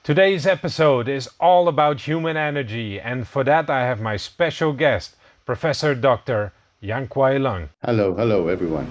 Today's episode is all about human energy, and for that I have my special guest, Professor Dr. Yan Kwai Leung. Hello, everyone.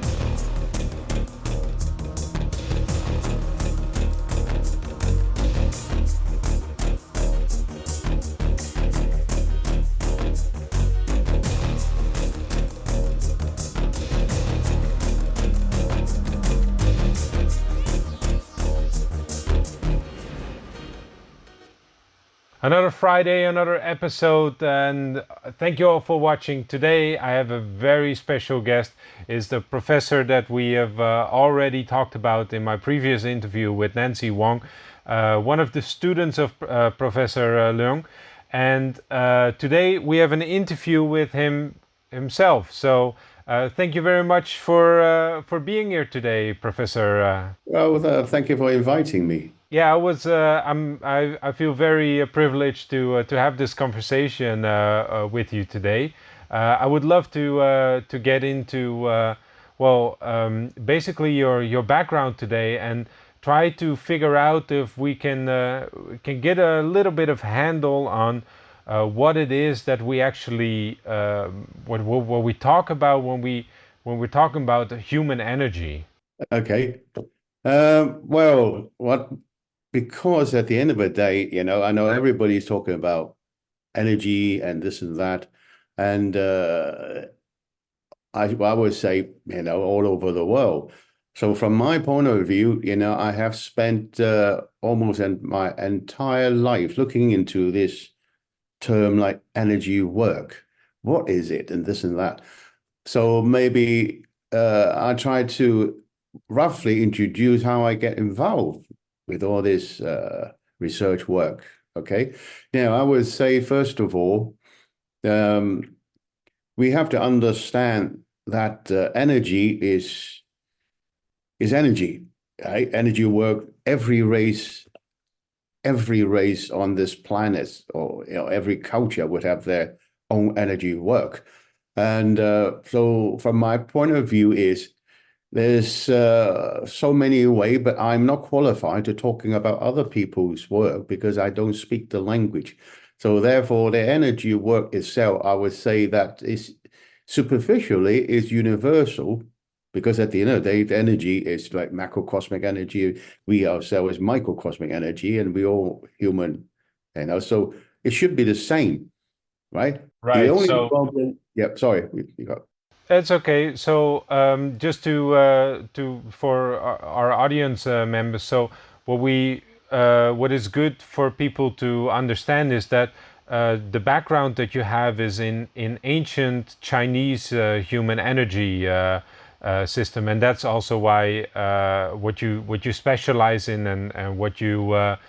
Another Friday, another episode, and thank you all for watching. Today I have a very special guest. Is the professor that we have already talked about in my previous interview with Nancy Wong, one of the students of Professor Leung, and today we have an interview with himself. So thank you very much for being here today, Professor. Thank you for inviting me. Yeah, I feel very privileged to have this conversation with you today. I would love to get into basically your background today and try to figure out if we can get a little bit of handle on what it is that we actually what we talk about when we're talking about human energy. Okay. What because at the end of the day, I know everybody's talking about energy and this and that, and I would say, all over the world. So from my point of view, I have spent almost my entire life looking into this term like energy work. What is it, and this and that? So maybe I try to roughly introduce how I get involved with all this research work. Okay. Now, I would say, first of all, we have to understand that energy is energy, right? Energy work, every race on this planet, or every culture would have their own energy work. And so from my point of view is there's so many ways, but I'm not qualified to talking about other people's work because I don't speak the language. So therefore, the energy work itself, I would say that is superficially is universal, because at the end of the day, the energy is like macrocosmic energy. We ourselves is microcosmic energy, and we all human, so it should be the same, right? The Right. only So problem, yeah, sorry, you got. it's okay. So just to for our audience members, so what is good for people to understand is that the background that you have is in ancient Chinese human energy system, and that's also why what you specialize in and what your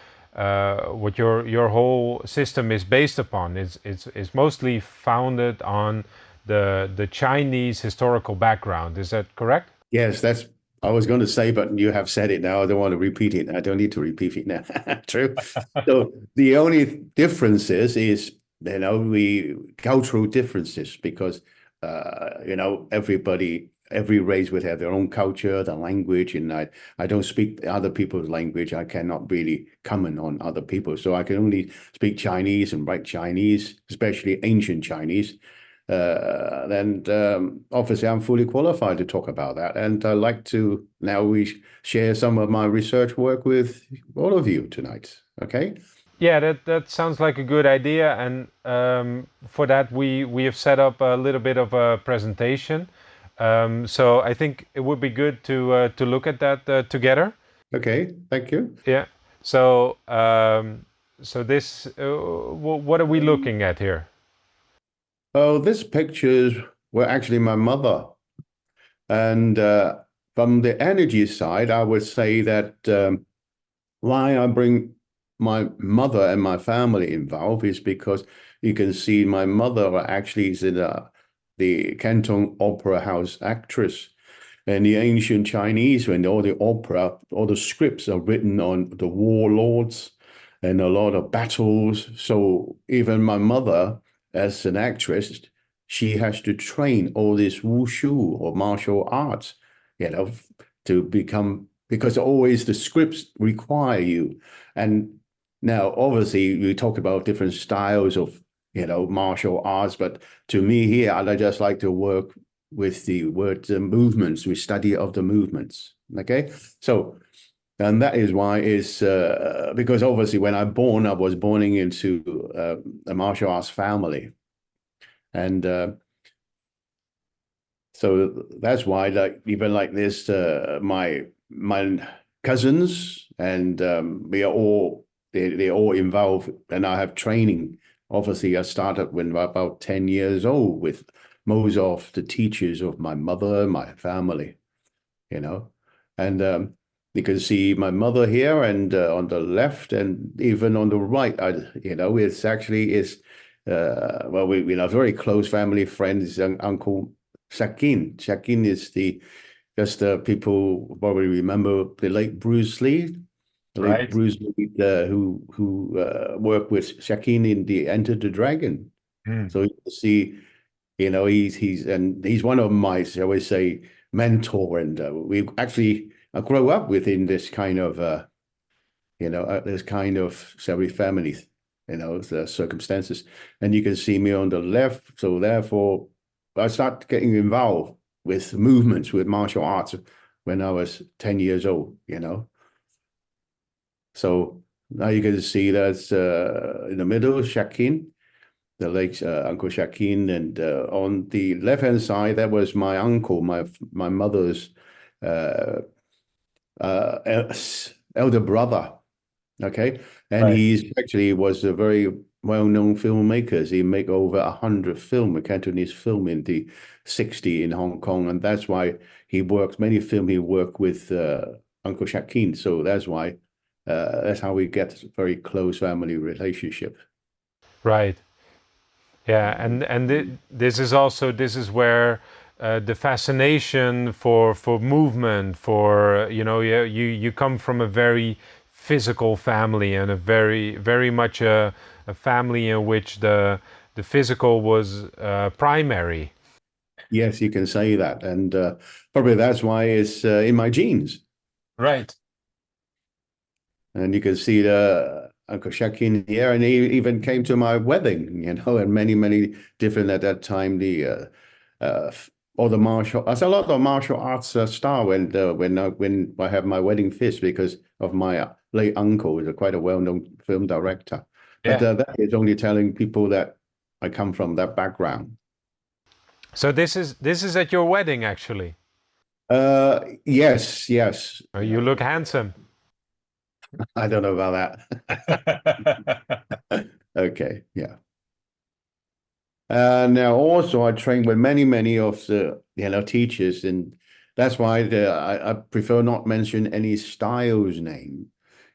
whole system is based upon is mostly founded on the Chinese historical background. Is that correct? Yes, that's I was going to say, but you have said it now. I don't want to repeat it. I don't need to repeat it now. True. So the only difference is we cultural differences, because every race would have their own culture, their language, and I don't speak other people's language. I cannot really comment on other people, so I can only speak Chinese and write Chinese, especially ancient Chinese. And obviously, I'm fully qualified to talk about that. And I'd like to now we share some of my research work with all of you tonight. Okay? Yeah, that sounds like a good idea, and for that we have set up a little bit of a presentation. So I think it would be good to look at that together. Okay, thank you. Yeah. So so this what are we looking at here? Oh, this pictures were actually my mother. And from the energy side, I would say that why I bring my mother and my family involved is because you can see my mother actually is the Canton Opera House actress. And the ancient Chinese, when all the opera, all the scripts are written on the warlords and a lot of battles. So even my mother, as an actress, she has to train all this wushu or martial arts, you know, to become, because always the scripts require you. And Now, obviously, we talk about different styles of, martial arts, but to me here, I just like to work with the word movements, with study of the movements. Okay, so and that is why is because obviously when I was born into a martial arts family, and so that's why, like even like this, my cousins and they're all involved, and I have training. Obviously, I started when I was about 10 years old with most of the teachers of my mother, my family, you know, and you can see my mother here, and on the left, and even on the right, it's actually is well, we are very close family friends, Uncle Shakin. Shakin is the just people probably remember the late Bruce Lee, the late Right. Bruce Lee, who worked with Shakin in the Enter the Dragon. Hmm. So you see, he's one of my, shall we say, mentor, and we actually grow up within this kind of this kind of, shall we, family, the circumstances. And you can see me on the left. So therefore, I start getting involved with movements, with martial arts when I was 10 years old, So now you can see that's in the middle, Shakin, the late Uncle Shakin, and on the left-hand side, that was my uncle, my mother's uh, elder brother. Okay, and Right. he's actually was a very well-known filmmaker. He made over 100 film, a Cantonese film in the 60s in Hong Kong, and that's why he worked many film. He worked with Uncle Shakin, so that's how we get a very close family relationship. Right. Yeah, and this is also this is where the fascination for movement, for you come from a very physical family, and a very much a family in which the physical was primary. Yes, you can say that, and probably that's why it's in my genes. Right. And you can see the Uncle Shakin here, and he even came to my wedding, and many different at that time. Uh, all the martial, there's a lot of martial arts star when I have my wedding feast because of my late uncle, who's quite a well-known film director. But Yeah. that is only telling people that I come from that background. So this is at your wedding actually. Yes, yes. You look handsome. I don't know about that. Okay, yeah. Now also I train with many of the teachers, and that's why I prefer not mention any styles name,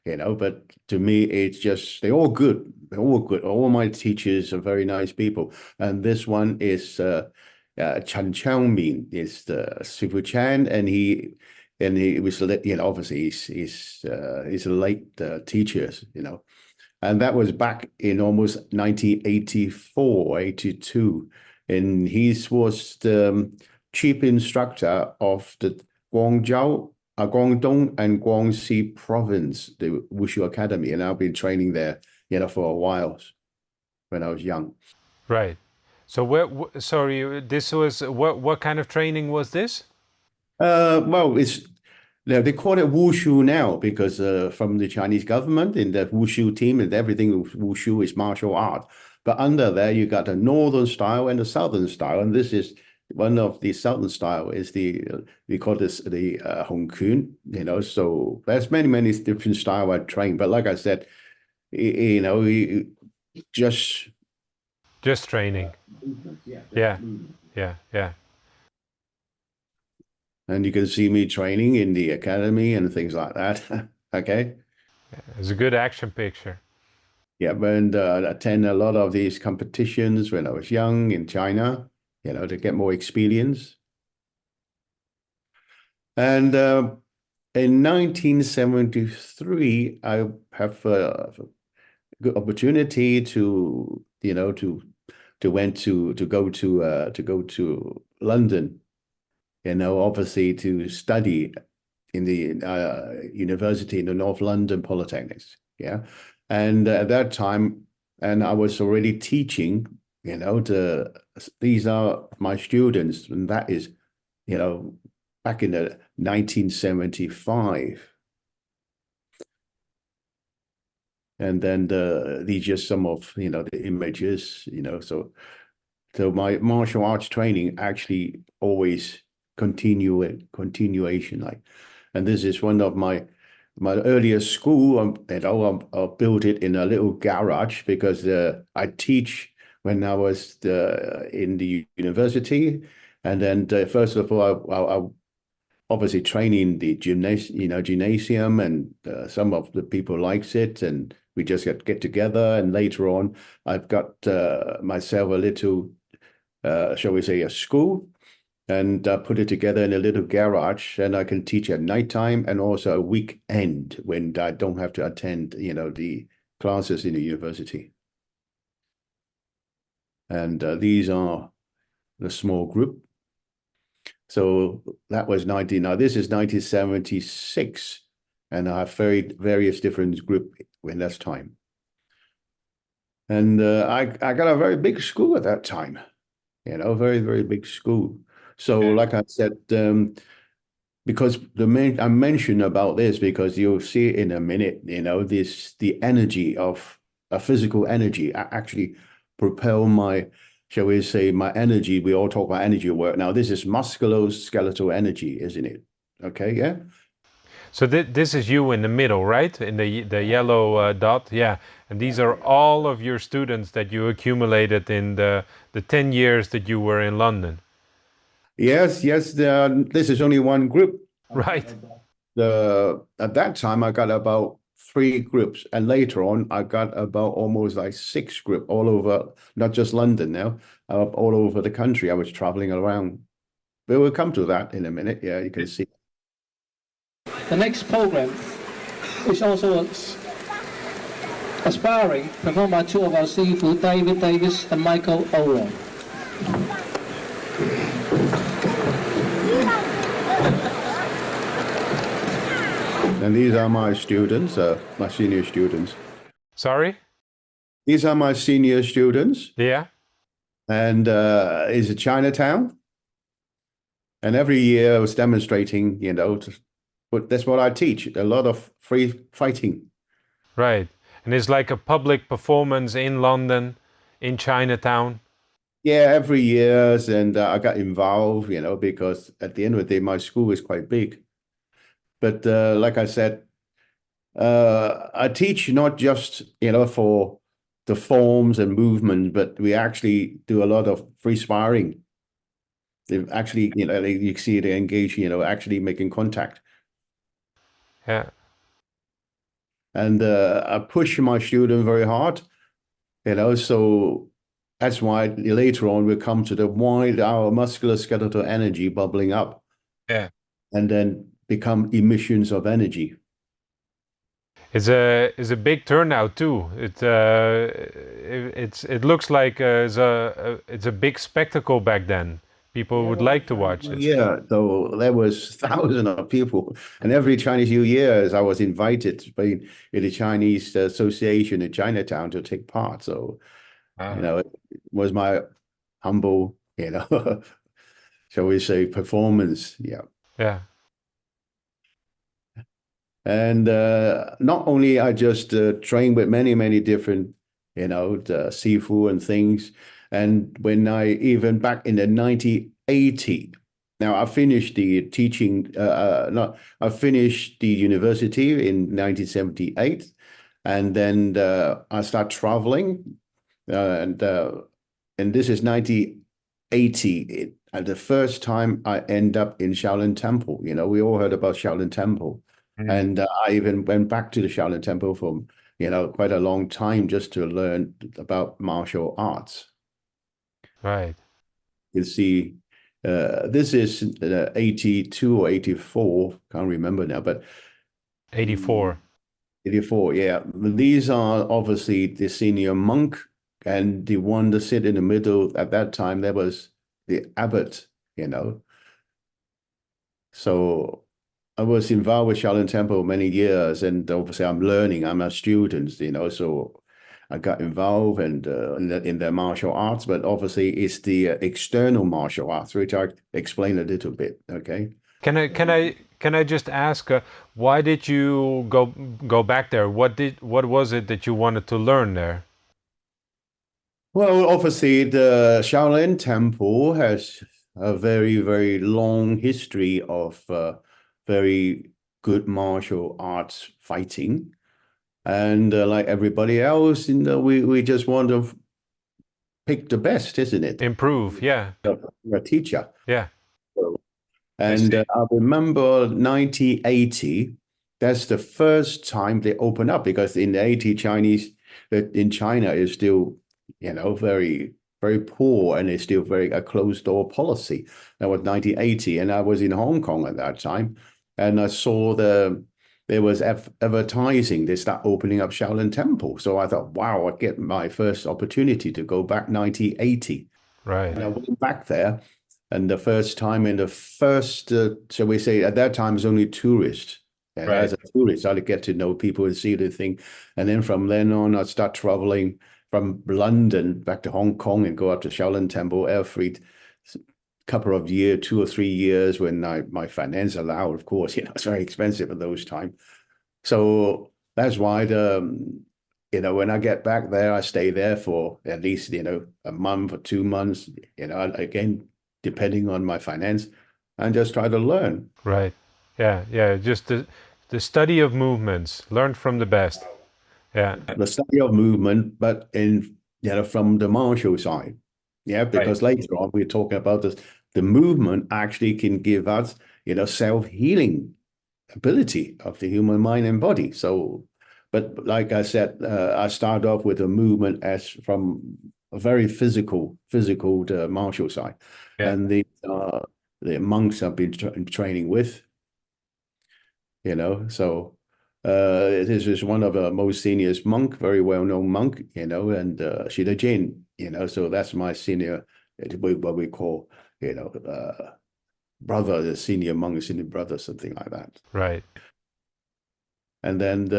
but to me it's just they're all good. They're all good. All my teachers are very nice people. And this one is Chen Changmin is the Sifu Chan, and he was obviously he's a late teacher, and that was back in almost 1984, 82. And he was the chief instructor of the Guangdong and Guangxi province, the Wushu Academy. And I've been training there, for a while when I was young. Right. So sorry, this was what kind of training was this? Well, they call it wushu now because from the Chinese government in that wushu team, and everything wushu is martial art. But under there, you got the northern style and the southern style, and this is one of the southern style is we call this the Hong Kun. So there's many different style I train. But like I said, just Just training. yeah, Yeah. Yeah. Yeah. and you can see me training in the academy and things like that. Okay. It's a good action picture. Yeah, and attend a lot of these competitions when I was young in China, to get more experience. And in 1973, I have a good opportunity to, to go to London, obviously to study in the university in the North London Polytechnics. Yeah. And at that time, and I was already teaching, these are my students, and that is, back in the 1975. And then these just some of, the images, so my martial arts training actually always continuation, like, and this is one of my earliest school. I built it in a little garage because I teach when I was in the university, and then first of all, I obviously training the gymnasium, and some of the people likes it, and we just get together. And later on, I've got myself a little, shall we say, a school, and put it together in a little garage, and I can teach at nighttime and also a weekend when I don't have to attend, the classes in the university. And these are the small group. So that was now this is 1976, and I have various different group in that time. And I got a very big school at that time, very, very big school. So like I said, because I mentioned about this because you'll see it in a minute, the energy of a physical energy actually propel my, shall we say, my energy. We all talk about energy work. Now, this is musculoskeletal energy, isn't it? Okay, yeah. So this is you in the middle, right? In the yellow dot, yeah. And these are all of your students that you accumulated in the 10 years that you were in London. Yes, yes. This is only one group. Right. At that time, I got about 3 groups, and later on, I got about almost like 6 groups all over, not just London now, all over the country. I was traveling around. But we'll come to that in a minute. Yeah, you can see. The next program is also aspiring, performed by 2 of our Sifu, David Davis and Michael Owen. And these are my students, my senior students. Sorry? These are my senior students. Yeah. And it's a Chinatown. And every year I was demonstrating, but that's what I teach, a lot of free fighting. Right. And it's like a public performance in London, in Chinatown. Yeah, every year. And I got involved, because at the end of the day, my school is quite big. But like I said, I teach not just, for the forms and movements, but we actually do a lot of free sparring. They actually, you see they engage, actually making contact. Yeah. And I push my student very hard, so that's why later on we'll come to our musculoskeletal energy bubbling up. Yeah. And then become emissions of energy. It's a big turnout too. It looks like it's a big spectacle back then. People would like to watch it. Yeah, so there was thousands of people, and every Chinese New Year, I was invited by the Chinese Association in Chinatown to take part. So, it was my humble, shall we say, performance. Yeah. Yeah. And not only I just train with many, many different, the Sifu and things. And when even back in the 1980, now I finished the teaching, I finished the university in 1978. And then I start traveling. And this is 1980. And the first time I end up in Shaolin Temple, we all heard about Shaolin Temple. And I even went back to the Shaolin Temple for, quite a long time just to learn about martial arts. Right. You see, this is 82 or 84, can't remember now, but 84. 84, yeah. These are obviously the senior monk, and the one that sit in the middle at that time, there was the abbot, So I was involved with Shaolin Temple many years, and obviously I'm learning. I'm a student, so I got involved and in the martial arts, but obviously it's the external martial arts, which I explain a little bit. Okay. Can I just ask, why did you go back there? What was it that you wanted to learn there? Well, obviously the Shaolin Temple has a very, very long history of very good martial arts fighting. And like everybody else, we just want to pick the best, isn't it? Improve, yeah, A teacher. yeah. I And see. I remember 1980, that's the first time they opened up because in the 80 Chinese, in China is still, very, very poor and it's still very a closed door policy. That was 1980. And I was in Hong Kong at that time. And I saw there was advertising, they start opening up Shaolin Temple. So I thought, wow, I get my first opportunity to go back 1980. Right, And I went back there, and the first time in the first, shall we say, at that time, it was only tourists. And right, as a tourist, I'd get to know people and see the thing. And then from then on, I'd start traveling from London back to Hong Kong and go up to Shaolin Temple every couple of years, 2 or 3 years when my finance allowed, of course. It's very expensive at those times. So that's why when I get back there, I stay there for at least, a month or 2 months, again, depending on my finance, and just try to learn. right. Yeah, yeah. Just the study of movements, learn from the best. Yeah, The study of movement, but from the martial side. Yeah, right. because later on we're talking about this, the movement actually can give us, self-healing ability of the human mind and body. So, but like I said, I start off with a movement as from a very physical to martial side, Yeah, and the monks I've been training with, so this is one of the most senior monk, very well-known monk, and Shida Jin, so that's my senior, what we call, brother, the senior monk, senior brother, something like that. right. And then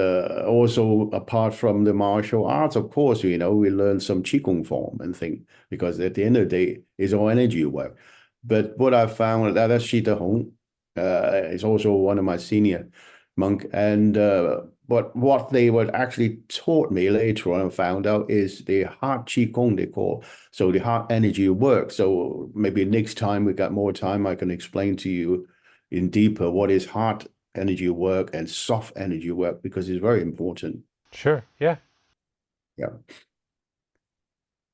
also apart from the martial arts, of course, we learn some Qigong form and thing, because at the end of the day, it's all energy work. But what I found that Shita Hong is also one of my senior monk. And but what they would actually taught me later on, I found out is the heart Qigong they call. So the heart energy work. So maybe next time we got more time, I can explain to you in deeper what is heart energy work and soft energy work, because it's very important. Sure. Yeah. Yeah.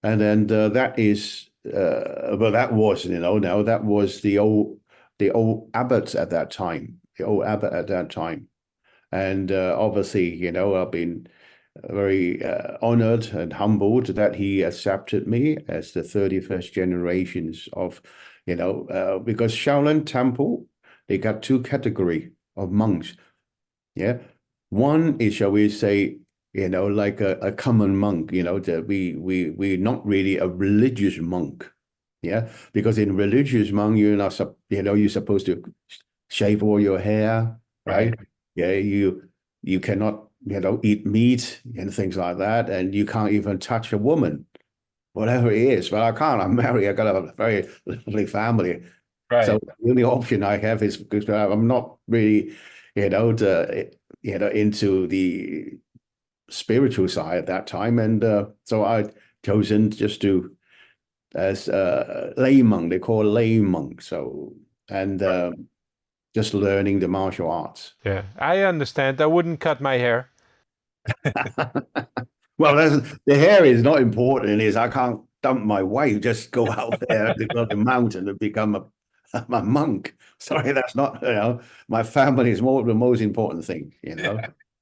And then that is, well, that was, now that was the old abbots at that time, the old abbot at that time. And obviously, I've been very honored and humbled that he accepted me as the 31st generations of, because Shaolin Temple, they got two category of monks. Yeah. One is, shall we say, like a common monk, that we're not really a religious monk. Yeah. Because in religious monk, you're not, you're supposed to shave all your hair, Right. right? Yeah. You cannot, eat meat and things like that. And you can't even touch a woman, whatever it is. But I can't. I'm married. I got a very lovely family. So Right. the only option I have is because I'm not really, into the spiritual side at that time, and so I chosen just to as lay monk. They call lay monk. So and just learning the martial arts. Yeah. I understand. I wouldn't cut my hair. Well, the hair is not important. Is I can't dump my wife, just go out there to go to the mountain and become a monk. Sorry, that's not, my family is the most important thing,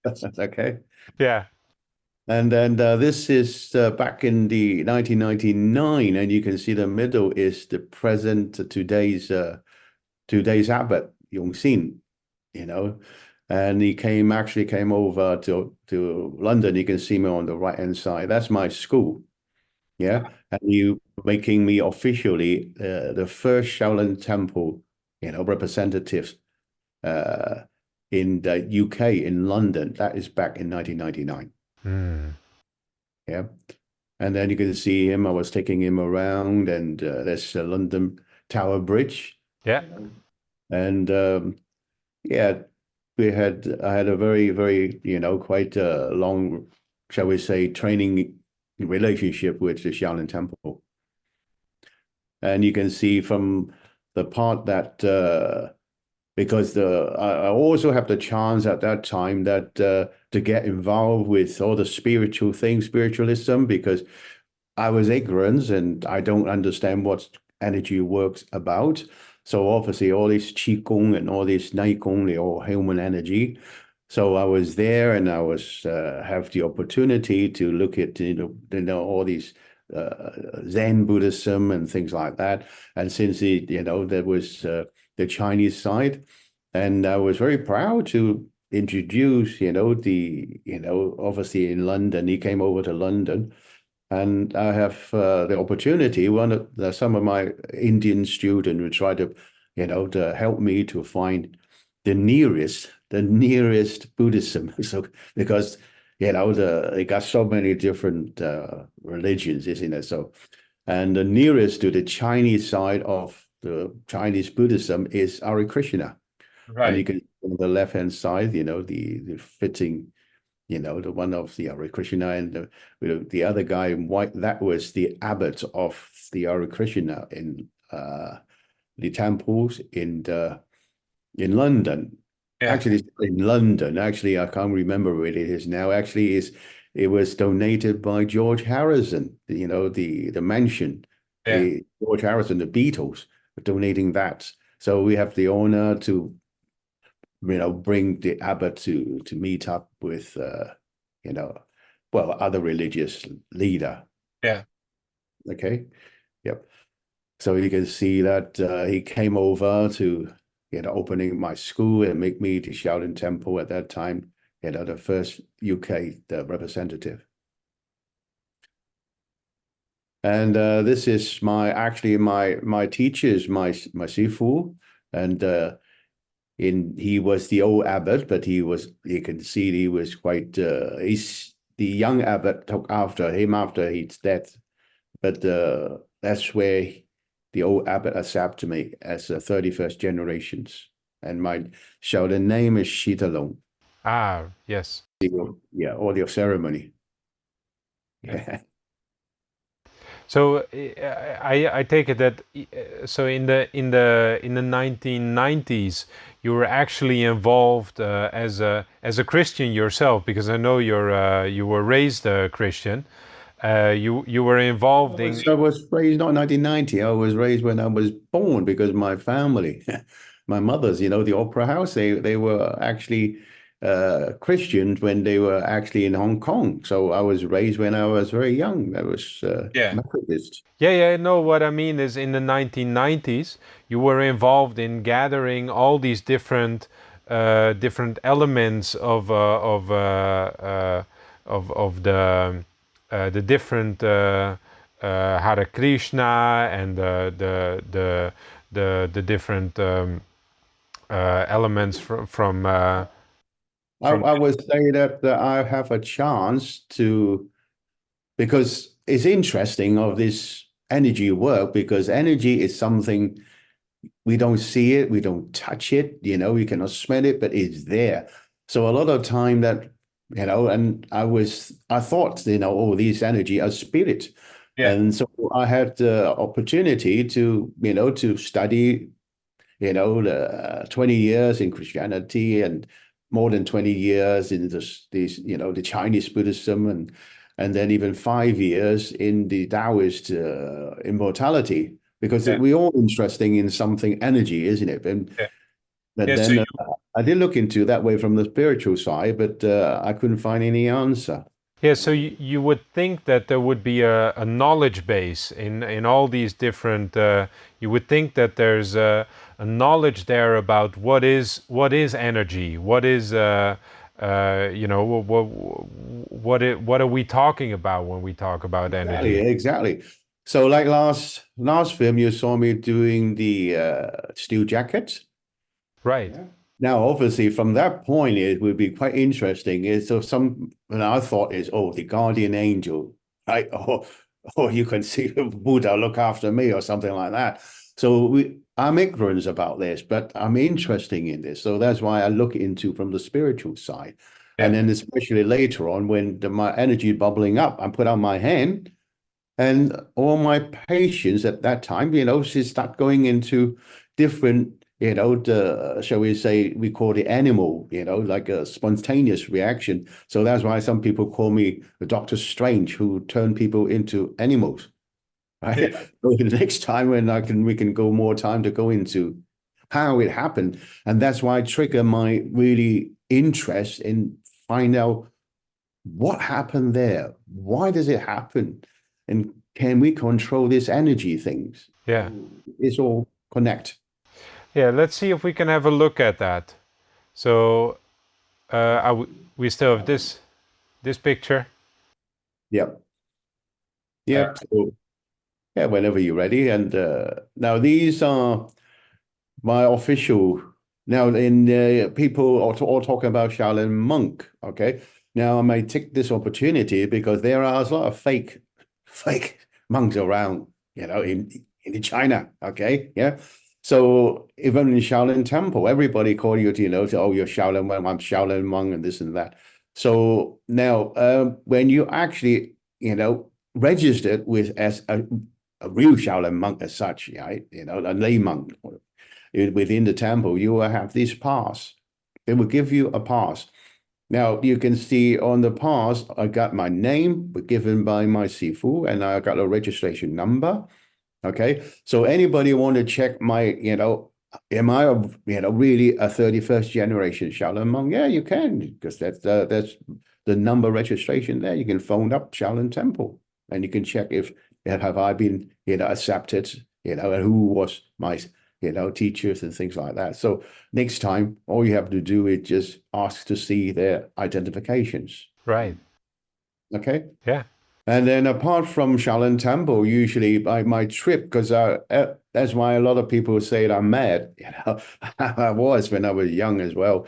That's okay. Yeah. And then this is back in the 1999, and you can see the middle is the present today's abbot, Yongxin, you know. And he actually came over to London. You can see me on the right-hand side. That's my school. Yeah. And you making me officially the first Shaolin Temple, representative in the UK, in London. That is back in 1999. Yeah. And then you can see him. I was taking him around, and there's London Tower Bridge. Yeah. And yeah, I had a very, very, quite a long, shall we say, training relationship with the Shaolin Temple. And you can see from the part that because I also have the chance at that time that to get involved with all the spiritual things, spiritualism, because I was ignorant and I don't understand what energy works about. So obviously all this qigong and all this neigong, they're all human energy. So I was there, and I was have the opportunity to look at all these Zen Buddhism and things like that. And since there was the Chinese side, and I was very proud to introduce obviously in London, he came over to London, and I have the opportunity. Some of my Indian students would try to to help me to find the nearest Buddhism. So because they got so many different religions, isn't it? So, and the nearest to the Chinese side of the Chinese Buddhism is Hare Krishna. Right. And you can on the left hand side, the fitting, the one of the Hare Krishna, and the other guy in white, that was the abbot of the Hare Krishna in the temples in London. Yeah. Actually, in London. Actually, I can't remember where it is now. Actually, it was donated by George Harrison. The mansion. Yeah. George Harrison, the Beatles, donating that. So we have the honor to bring the abbot to meet up with other religious leader. Yeah. Okay. Yep. So you can see that he came over to opening my school and make me the Shaolin Temple at that time, the first UK representative. And this is my teachers, my Sifu, and he was the old abbot, but you can see he was quite the young abbot took after him after his death, but that's where the old abbot accepted me as a 31st generations, and my Shaolin name is Shitalong. Ah, yes. Yeah, audio ceremony. Yeah. So I take it that so in the 1990s you were actually involved as a Christian yourself, because I know you were raised a Christian. You were involved in. I was raised not in 1990. I was raised when I was born, because my family, my mother's, the opera house, they were actually Christians when they were actually in Hong Kong. So I was raised when I was very young. I was Methodist. Yeah. No, what I mean is in the 1990s you were involved in gathering all these different elements of the different Hare Krishna and the different elements from I would say that I have a chance to, because it's interesting of this energy work, because energy is something we don't see it, we don't touch it, we cannot smell it, but it's there. So a lot of time that, and I thought, these energy are spirit. Yeah. And so I had the opportunity to, to study, the 20 years in Christianity and more than 20 years in the Chinese Buddhism, and then even 5 years in the Daoist immortality, because we're all interesting in something energy, isn't it? And then I did look into that way from the spiritual side, but I couldn't find any answer. Yeah, so you would think that there would be a knowledge base in all these different. You would think that there's a knowledge there about what is energy, what is what are we talking about when we talk about energy? Exactly. So like last film, you saw me doing the steel jacket. Right. Now, obviously, from that point, it would be quite interesting. Is so some, and I thought is, oh, the guardian angel, right? Or you can see Buddha look after me or something like that. So I'm ignorant about this, but I'm interested in this. So that's why I look into from the spiritual side. And Yeah. then especially later on when my energy bubbling up, I put out my hand and all my patients at that time, she start going into different, shall we say, we call it animal, like a spontaneous reaction. So that's why some people call me Doctor Strange, who turn people into animals, right? Yeah. So the next time when we can go more time to go into how it happened. And that's why I trigger my really interest in find out what happened there? Why does it happen? And can we control this energy things? Yeah. It's all connect. Yeah. Let's see if we can have a look at that. So we still have this picture. Yep. Yep. So yeah, whenever you're ready. And now these are my official. Now, in people are all talking about Shaolin monk. Okay. Now I may take this opportunity because there are a lot of fake monks around. In China. Okay. Yeah. So even in Shaolin Temple, everybody call you, say, oh, you're Shaolin monk, I'm Shaolin monk, and this and that. So now, when you actually, registered with as a real Shaolin monk as such, right? A lay monk within the temple, you will have this pass. They will give you a pass. Now you can see on the pass, I got my name given by my sifu, and I got a registration number. Okay, so anybody want to check my, am I, really a 31st generation Shaolin monk? Yeah, you can, because that's the number registration there. You can phone up Shaolin Temple, and you can check if have I been, accepted, and who was my, teachers and things like that. So next time, all you have to do is just ask to see their identifications. Right. Okay. Yeah. And then apart from Shaolin Temple, usually my trip, because that's why a lot of people say that I'm mad. I was when I was young as well.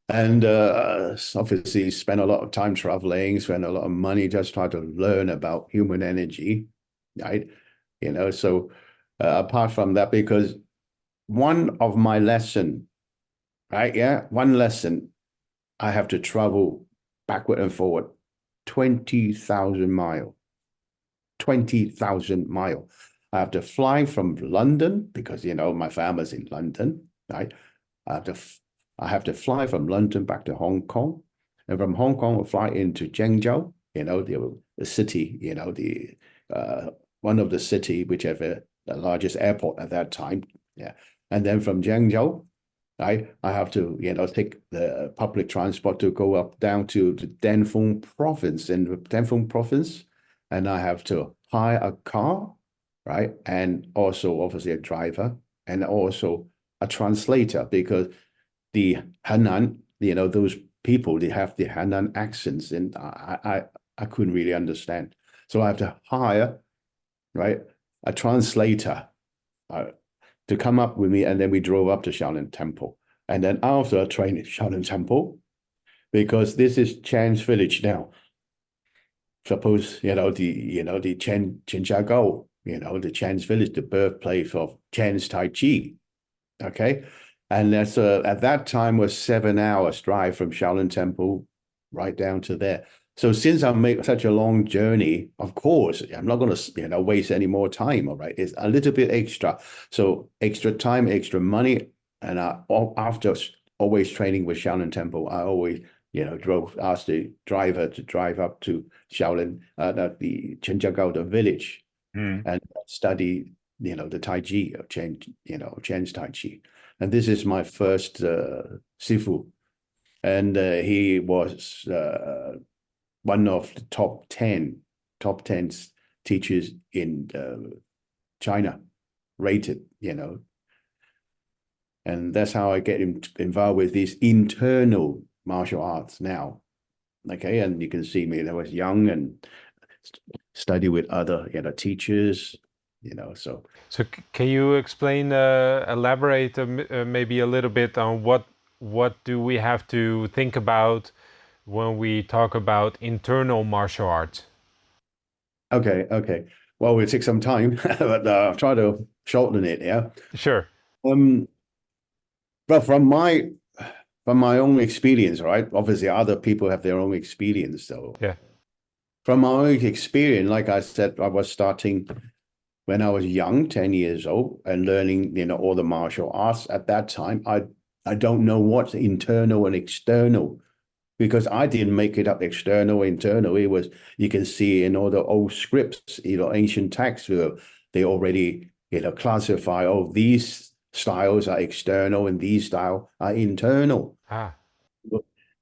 And obviously spent a lot of time traveling, spent a lot of money just trying to learn about human energy, right? So apart from that, because one of my lesson, right? Yeah, one lesson, I have to travel backward and forward 20,000 miles. 20,000 miles. I have to fly from London because, my family's in London, right? I have to, I have to fly from London back to Hong Kong. And from Hong Kong, I'll fly into Zhengzhou, the city, one of the city, whichever the largest airport at that time. Yeah. And then from Zhengzhou, I have to, take the public transport to go up down to the Danfeng province. In the Danfeng province, and I have to hire a car, right? And also obviously a driver and also a translator because the Henan, those people, they have the Henan accents and I couldn't really understand. So I have to hire, right, a translator to come up with me. And then we drove up to Shaolin Temple. And then after I trained at Shaolin Temple, because this is Chan's village now. Suppose, the Chen the Chan's village, the birthplace of Chan's Tai Chi. Okay. And that's at that time was 7 hours drive from Shaolin Temple right down to there. So since I make such a long journey, of course, I'm not going to, waste any more time. All right. It's a little bit extra. So extra time, extra money. And after always training with Shaolin Temple, I always, asked the driver to drive up to Shaolin, the Chenjiagao, the village, and study, the Tai Chi, Chen's Tai Chi. And this is my first Sifu. And he was one of the top 10 teachers in China, rated, And that's how I get involved with these internal martial arts now. Okay, and you can see me, I was young and study with other, teachers, So can you explain, elaborate maybe a little bit on what do we have to think about when we talk about internal martial arts? Okay. Well, we'll take some time, but I'll try to shorten it. Yeah. Sure. Um, but from my own experience, right? Obviously, other people have their own experience, though. Yeah. From my own experience, like I said, I was starting when I was young, 10 years old, and learning, all the martial arts at that time. I don't know what's internal and external because I didn't make it up external, internal. It was, you can see in all the old scripts, ancient texts, they already, classify, oh, these styles are external and these styles are internal. Ah,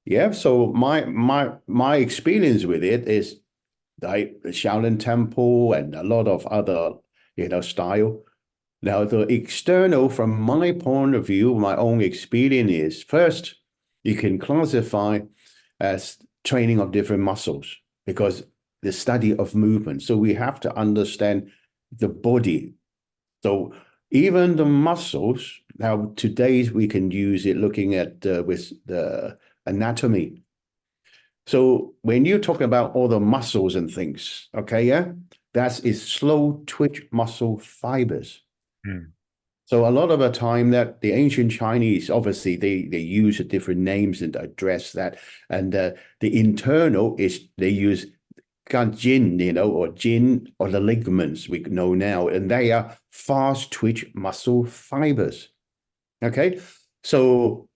Yeah, so my experience with it is like the Shaolin Temple and a lot of other, style. Now, the external, from my point of view, my own experience is first, you can classify as training of different muscles because the study of movement. So we have to understand the body. So even the muscles, now today we can use it looking at with the anatomy. So when you talk about all the muscles and things, okay, yeah, that is slow twitch muscle fibers. hmm. So a lot of the time that the ancient Chinese, obviously they use different names and address that. And the internal is they use jin, or jin or the ligaments we know now, and they are fast twitch muscle fibers. Okay. So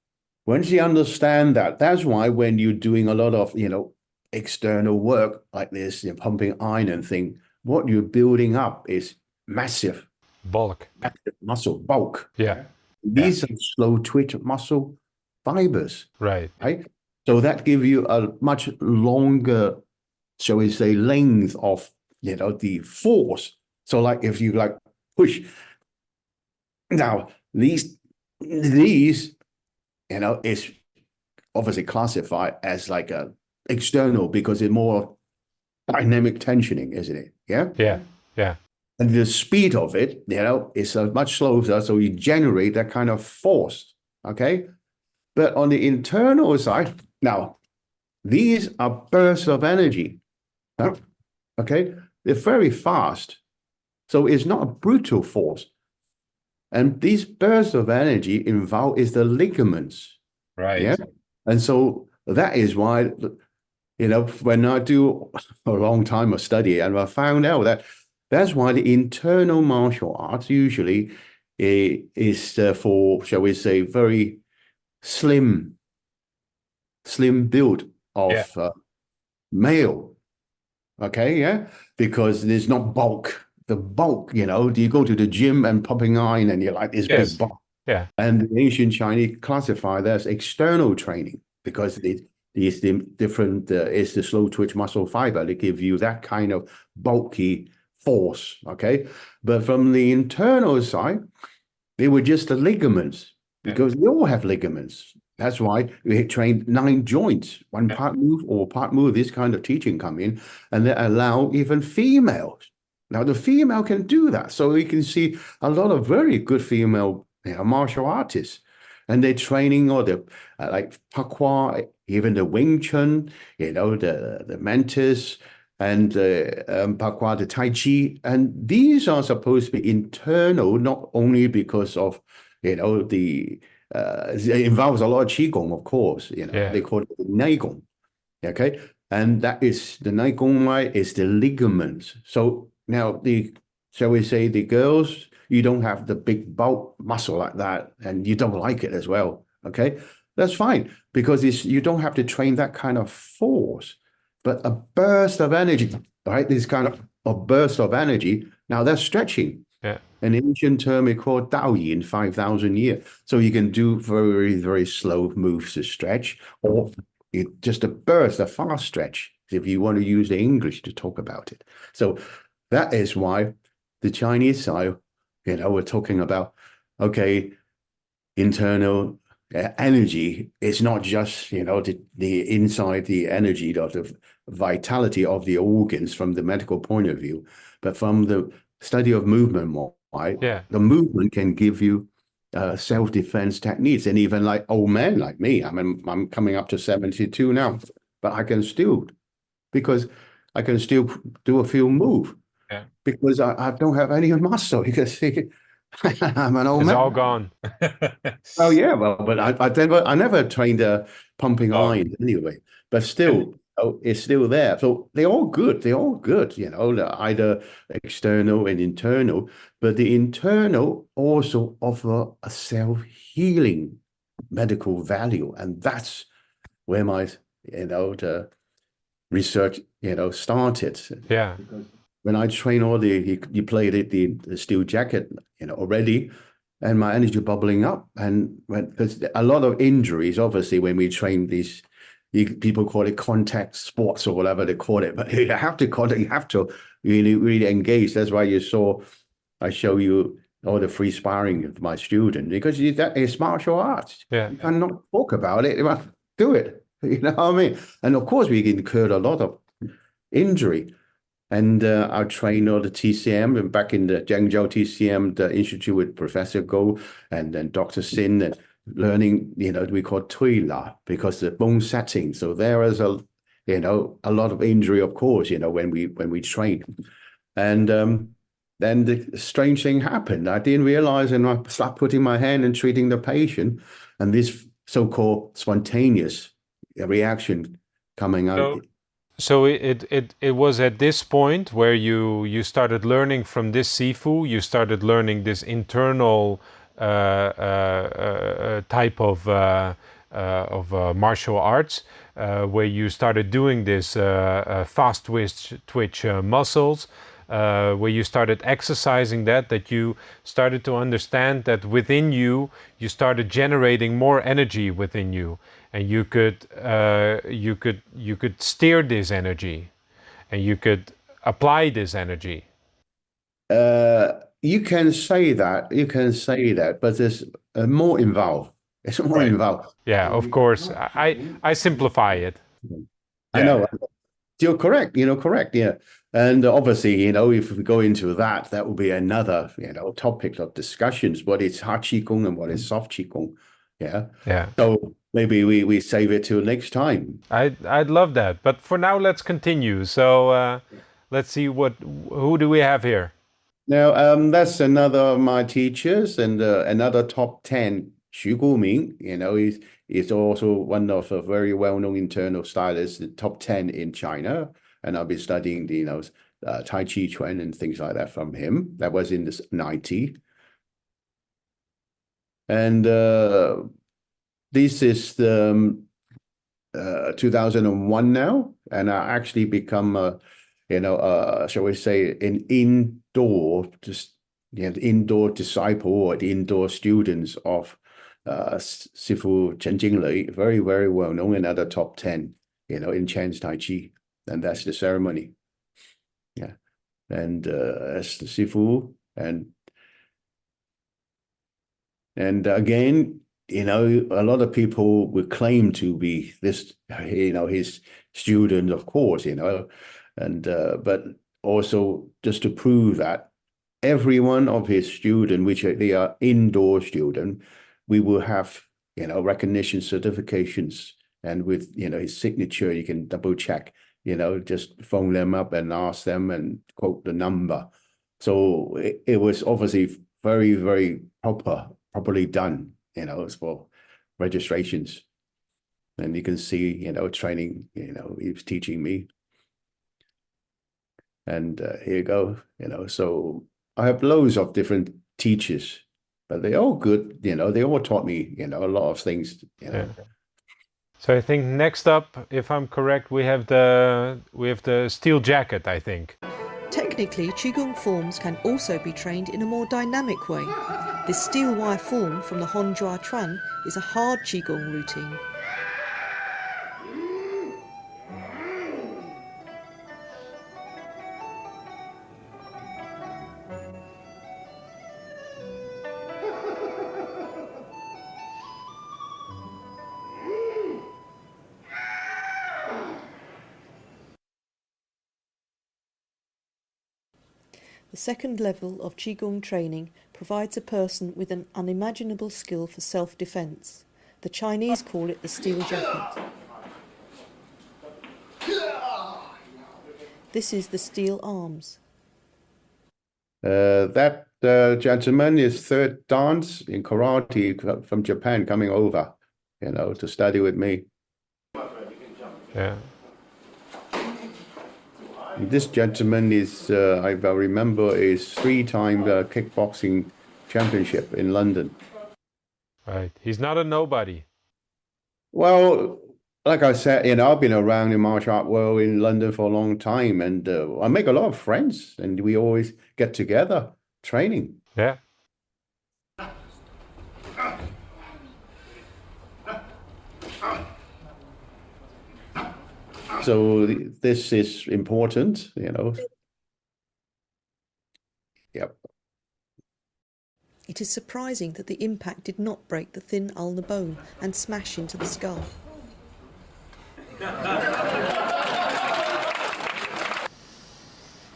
once you understand that, that's why when you're doing a lot of, external work like this, pumping iron and thing, what you're building up is massive Bulk. muscle bulk. Yeah. These are slow twitch muscle fibers, Right. right? So that gives you a much longer, shall we say, length of, the force. So like if you like push, now these, is obviously classified as like a external because it's more dynamic tensioning, isn't it? Yeah. Yeah. Yeah. And the speed of it, is much slower. So you generate that kind of force. Okay. But on the internal side, now these are bursts of energy. Huh? Okay. They're very fast. So it's not a brutal force. And these bursts of energy involved is the ligaments. Right. Yeah. And so that is why, when I do a long time of study, and I found out that that's why the internal martial arts usually is for, shall we say, very slim build Yeah. of male. Okay, yeah, because there's not bulk. The bulk, do you go to the gym and pumping iron and you're like this big Yes. bulk? Yeah. And the ancient Chinese classify that as external training because it is the different, it's the slow twitch muscle fiber. They give you that kind of bulky force, okay? But from the internal side, they were just the ligaments because they all have ligaments. That's why we train 9 joints, one part move or part move, this kind of teaching come in, and they allow even females. Now the female can do that. So you can see a lot of very good female martial artists. And they're training all the like Pakwa, even the Wing Chun, the Mantis, and Pakwa, the Tai Chi. And these are supposed to be internal, not only because of, it involves a lot of Qigong, of course, Yeah. they call it Neigong. Okay. And that is the Neigong is the ligaments. So now shall we say the girls, you don't have the big bulk muscle like that, and you don't like it as well. Okay. That's fine because you don't have to train that kind of force, but a burst of energy, right? This kind of a burst of energy. Now that's stretching. Yeah. An ancient term we call Daoist in 5,000 years. So you can do very, very slow moves to stretch, or just a burst, a fast stretch, if you want to use the English to talk about it. So that is why the Chinese side, we're talking about, okay, internal energy is not just, the inside, the energy of the vitality of the organs from the medical point of view, but from the study of movement more, right? Yeah. The movement can give you self-defense techniques. And even like old men like me, I mean, I'm coming up to 72 now, but I can still, because I can still do a few move Yeah. because I don't have any muscle. You can see I'm an old It's man. all gone. Oh yeah, well, but I never trained pumping Oh, iron anyway. But and still, it's still there. So they're all good. They're all good. Either external and internal. But the internal also offer a self-healing medical value, and that's where my the research started. yeah, When I train all you played it the steel jacket already, and my energy bubbling up, and because a lot of injuries obviously when we train these people call it contact sports or whatever they call it, but you have to really engage. That's why I show you all the free sparring of my student, because that is martial arts. yeah. You cannot talk about it, you must do it. You know what I mean? And of course we incurred a lot of injury. And I trained all the TCM and back in the Zhengzhou TCM, the institute with Professor Go and then Dr. Sin, and learning, we call Tui La because the bone setting. So there is a lot of injury, of course, when we train. And then the strange thing happened. I didn't realize, and I started putting my hand and treating the patient, and this so-called spontaneous reaction coming out. So, so it was at this point where you started learning from this Sifu, you started learning this internal type of martial arts, where you started doing this fast twitch muscles, where you started exercising that you started to understand that within you, you started generating more energy within you, and you could steer this energy, and you could apply this energy. You can say that, but there's more involved. It's more Right. involved. Yeah, of course. I simplify it. I Yeah. know. You're correct. Correct. Yeah. And obviously, if we go into that, that will be another, topic of discussions. What is hard qigong and what is soft qigong? Yeah. Yeah. So maybe we save it till next time. I'd love that. But for now, let's continue. So let's see who do we have here? Now, that's another of my teachers and another top 10. Xu Guming, is also one of the very well-known internal stylists, the top 10 in China. And I'll be studying the, Tai Chi Chuan and things like that from him. That was in the 90. And this is the 2001 now, and I actually become shall we say, an indoor disciple or the indoor students of Sifu Chen Jinglei, very, very well known, another top 10, in Chen's Tai Chi. And that's the ceremony. Yeah. And as the Sifu, and again, a lot of people would claim to be this, his student, of course, and but also just to prove that every one of his students, which they are indoor students, we will have, recognition certifications, and with, his signature, you can double check, just phone them up and ask them and quote the number. So it was obviously very, very properly done, as for registrations. And you can see, training, he was teaching me. And here you go, so I have loads of different teachers, but they're all good, they all taught me, a lot of things, Yeah. So I think next up, if I'm correct, we have the steel jacket, I think. Technically, Qigong forms can also be trained in a more dynamic way. This steel wire form from the Honjua Chuan is a hard Qigong routine. The second level of Qigong training provides a person with an unimaginable skill for self-defense. The Chinese call it the steel jacket. This is the steel arms. That gentleman is third dance in karate from Japan coming over, to study with me. Yeah. This gentleman is, I remember, is three-time kickboxing championship in London. Right. He's not a nobody. Well, like I said, I've been around in martial art world in London for a long time, and I make a lot of friends, and we always get together training. Yeah. So this is important, Yep. It is surprising that the impact did not break the thin ulnar bone and smash into the skull.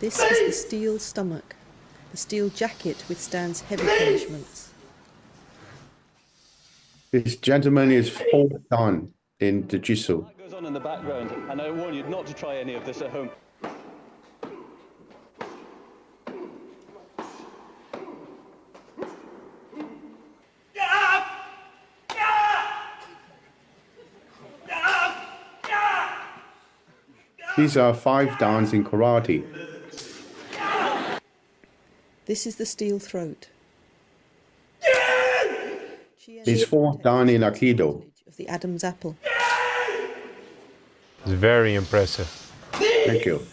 This is the steel stomach. The steel jacket withstands heavy punishments. This gentleman is fourth dan in Jiu-Jitsu. That goes on in the background, and I warn you not to try any of this at home. These are five dans in karate. This is the steel throat. He's fourth dan in Aikido. Of the Adam's apple. It's very impressive. Thank you.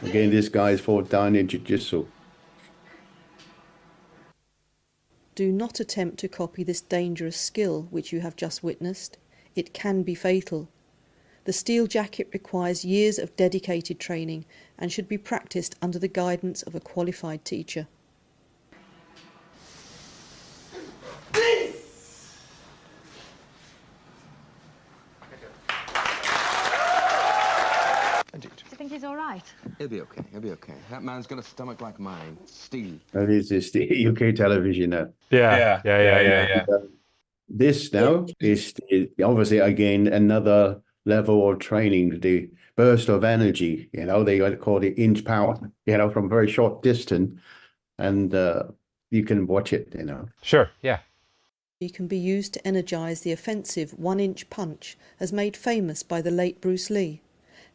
Again, this guy is fourth dan in Jiu-Jitsu. Do not attempt to copy this dangerous skill which you have just witnessed. It can be fatal. The steel jacket requires years of dedicated training and should be practiced under the guidance of a qualified teacher. Do you think he's all right? He'll be okay. He'll be okay. That man's got a stomach like mine. Steel. That is the UK television. Yeah. This now is obviously, again, another level of training, the burst of energy, they call it inch power, from very short distance. And you can watch it, Sure, yeah. It can be used to energise the offensive 1-inch punch as made famous by the late Bruce Lee.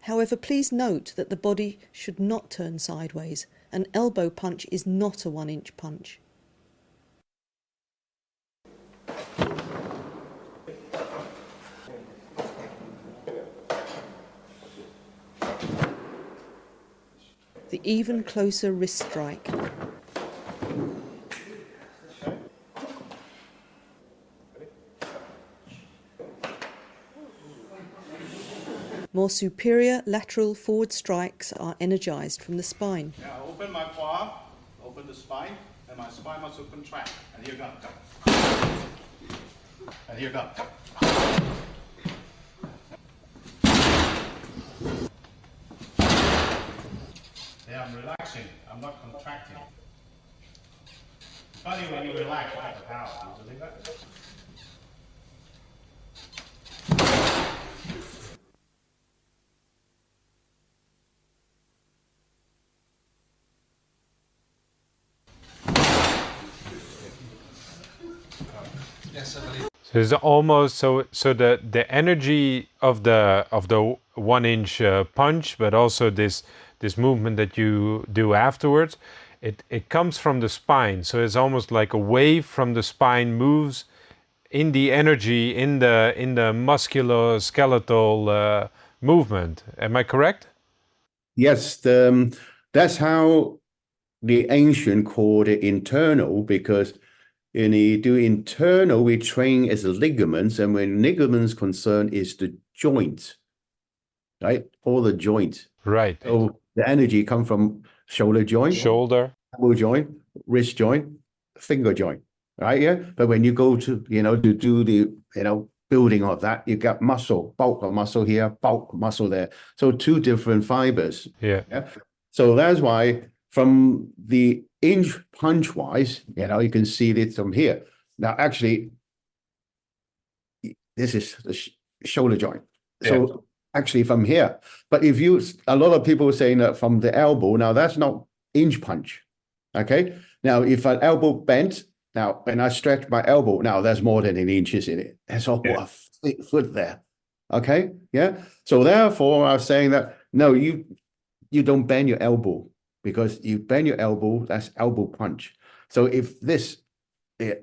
However, please note that the body should not turn sideways. An elbow punch is not a 1-inch punch. The even closer wrist strike. More superior lateral forward strikes are energised from the spine. Yeah, open my forearm, open the spine, and my spine muscle contract. And here go. And here go. Yeah, I'm relaxing. I'm not contracting. Funny when you relax, you have the power. Do you believe that? So it's almost so the energy of the 1-inch punch, but also this movement that you do afterwards, it comes from the spine. So it's almost like a wave from the spine moves in the energy in the musculoskeletal movement. Am I correct? Yes, that's how the ancient called it internal, because when you do internal, we train as ligaments, and when ligaments concerned is the joint, right? All the joints. Right. So the energy come from shoulder joint, Shoulder. elbow joint, wrist joint, finger joint, right? Yeah. But when you go to, to do the, building of that, you got muscle, bulk of muscle here, bulk of muscle there. So two different fibers. Yeah. Yeah. So that's why from the inch punch wise, you can see it from here. Now, actually, this is the shoulder joint. So actually from here, but a lot of people are saying that from the elbow, now that's not inch punch. Okay. Now, if an elbow bent, now, and I stretch my elbow, now there's more than an inch in it. That's all a foot there. Okay. Yeah. So therefore, I was saying that, no, you don't bend your elbow, because you bend your elbow, that's elbow punch. So if this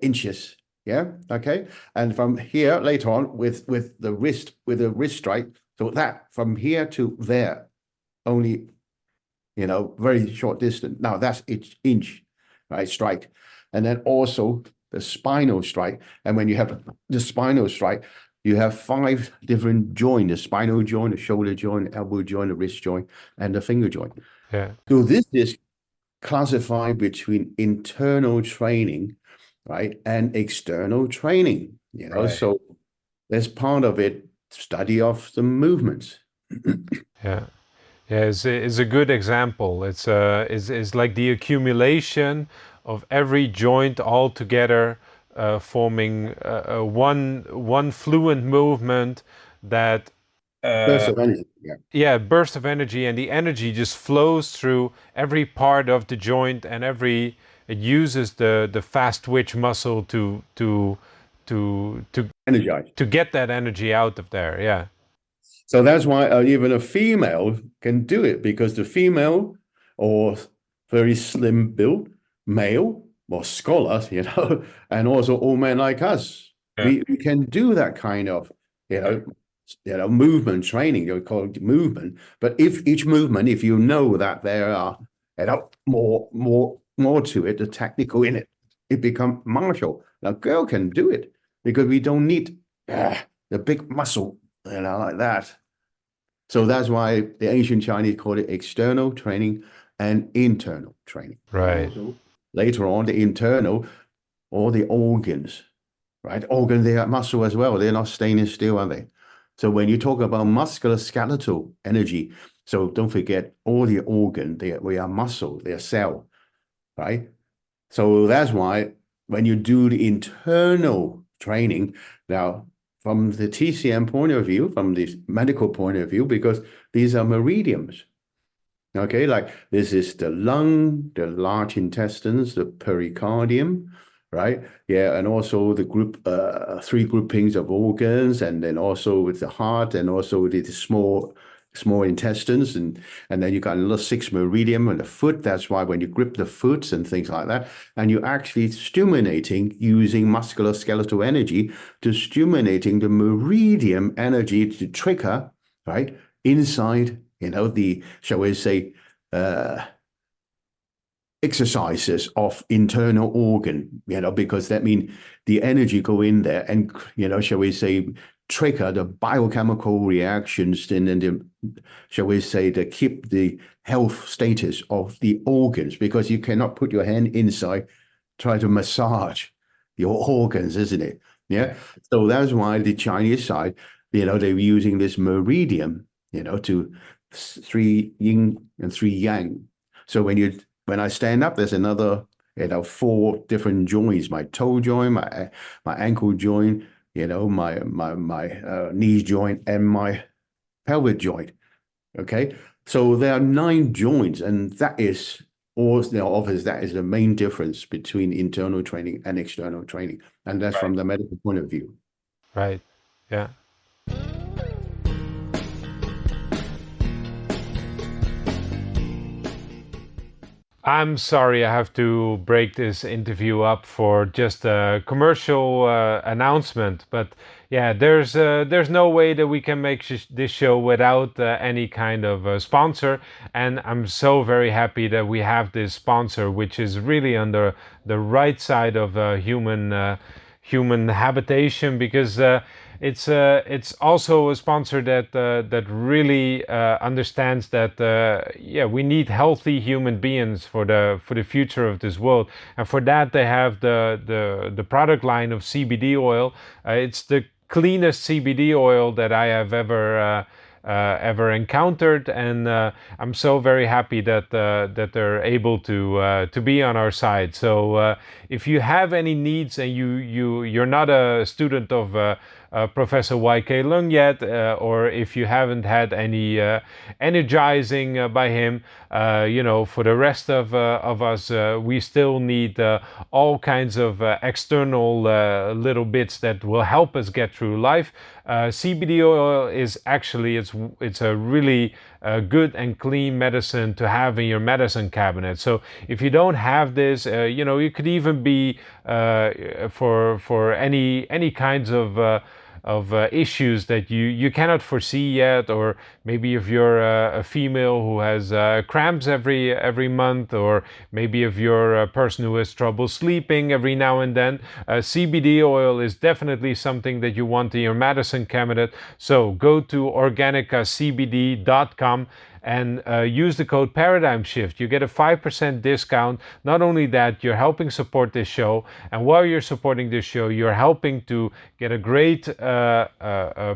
inches, okay, and from here later on with the wrist strike, so that from here to there, only very short distance. Now that's inch, right, strike, and then also the spinal strike. And when you have the spinal strike, you have 5 different joints: the spinal joint, the shoulder joint, the elbow joint, the wrist joint, and the finger joint. Yeah. So this is classified between internal training, right, and external training. Right. So there's part of it, study of the movements. Yeah. Yeah, it's a good example. It's like the accumulation of every joint all together, forming one fluent movement that Burst of energy. burst of energy, and the energy just flows through every part of the joint, and it uses the fast twitch muscle to Energize. to get that energy out of there. Yeah. So that's why even a female can do it, because the female or very slim built male or scholars, and also old men like us, we can do that kind of, movement training. You call it movement, but if each movement, if you know that there are, more to it, the technical in it, it becomes martial. Now, girl can do it because we don't need the big muscle, like that. So that's why the ancient Chinese called it external training and internal training. Right. Also, later on, the internal, all the organs, right? Organs, they are muscle as well. They're not staying still, are they? So when you talk about musculoskeletal energy, so don't forget all the organ, we are muscle, they are cell, right? So that's why when you do the internal training, now, from the TCM point of view, from the medical point of view, because these are meridians. Okay, like this is the lung, the large intestines, the pericardium, right? Yeah, and also the 3 groupings of organs, and then also with the heart, and also the small intestines, and then you got another 6 meridian on the foot. That's why when you grip the foot and things like that, and you're actually stimulating using musculoskeletal energy to stimulating the meridian energy to trigger, right, inside, the, shall we say, exercises of internal organ, because that means the energy go in there and, shall we say, trigger the biochemical reactions, and then shall we say, to keep the health status of the organs, because you cannot put your hand inside, try to massage your organs, isn't it? Yeah. So that's why the Chinese side, they're using this meridian, to 3 yin and 3 yang. So when I stand up, there's another, 4 different joints: my toe joint, my ankle joint, my knee joint, and my pelvic joint. Okay, so there are 9 joints, and that is obviously that is the main difference between internal training and external training, and that's from the medical point of view. Right. Yeah. I'm sorry, I have to break this interview up for just a commercial announcement, but yeah, there's no way that we can make this show without any kind of sponsor, and I'm so very happy that we have this sponsor, which is really on the right side of human habitation, because it's also a sponsor that really understands that we need healthy human beings for the future of this world, and for that they have the product line of CBD oil. It's the cleanest CBD oil that I have ever ever encountered, and I'm so very happy that that they're able to be on our side. So if you have any needs and you're not a student of Professor Yan Kwai Leung yet, or if you haven't had any energizing by him, for the rest of us, we still need all kinds of external little bits that will help us get through life. CBD oil is actually it's a really good and clean medicine to have in your medicine cabinet. So if you don't have this, you could even be for any kinds of issues that you cannot foresee yet, or maybe if you're a female who has cramps every month, or maybe if you're a person who has trouble sleeping every now and then, CBD oil is definitely something that you want in your medicine cabinet. So go to organicacbd.com and use the code Paradigm Shift. You get a 5% discount. Not only that, you're helping support this show, and while you're supporting this show, you're helping to get a great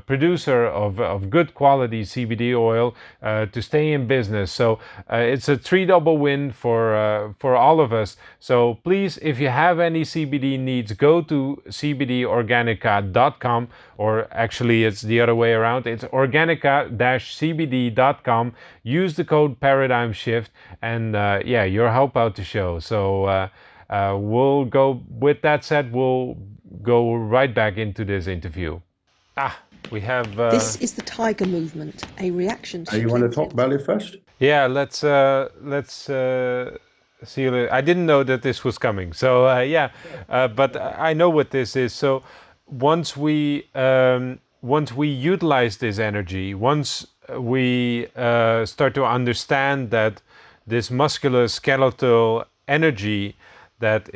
producer of good quality CBD oil to stay in business. So it's a double win for all of us. So please, if you have any CBD needs, go to cbdorganica.com, or actually it's the other way around. It's organica-cbd.com. Use the code Paradigm Shift, and you'll help out the show. So we'll go. With that said, we'll go right back into this interview. We have. This is the tiger movement, a reaction to. You want to talk about it first? Yeah, let's see. I didn't know that this was coming. So but I know what this is. So once we utilize this energy, once we start to understand that this musculoskeletal energy that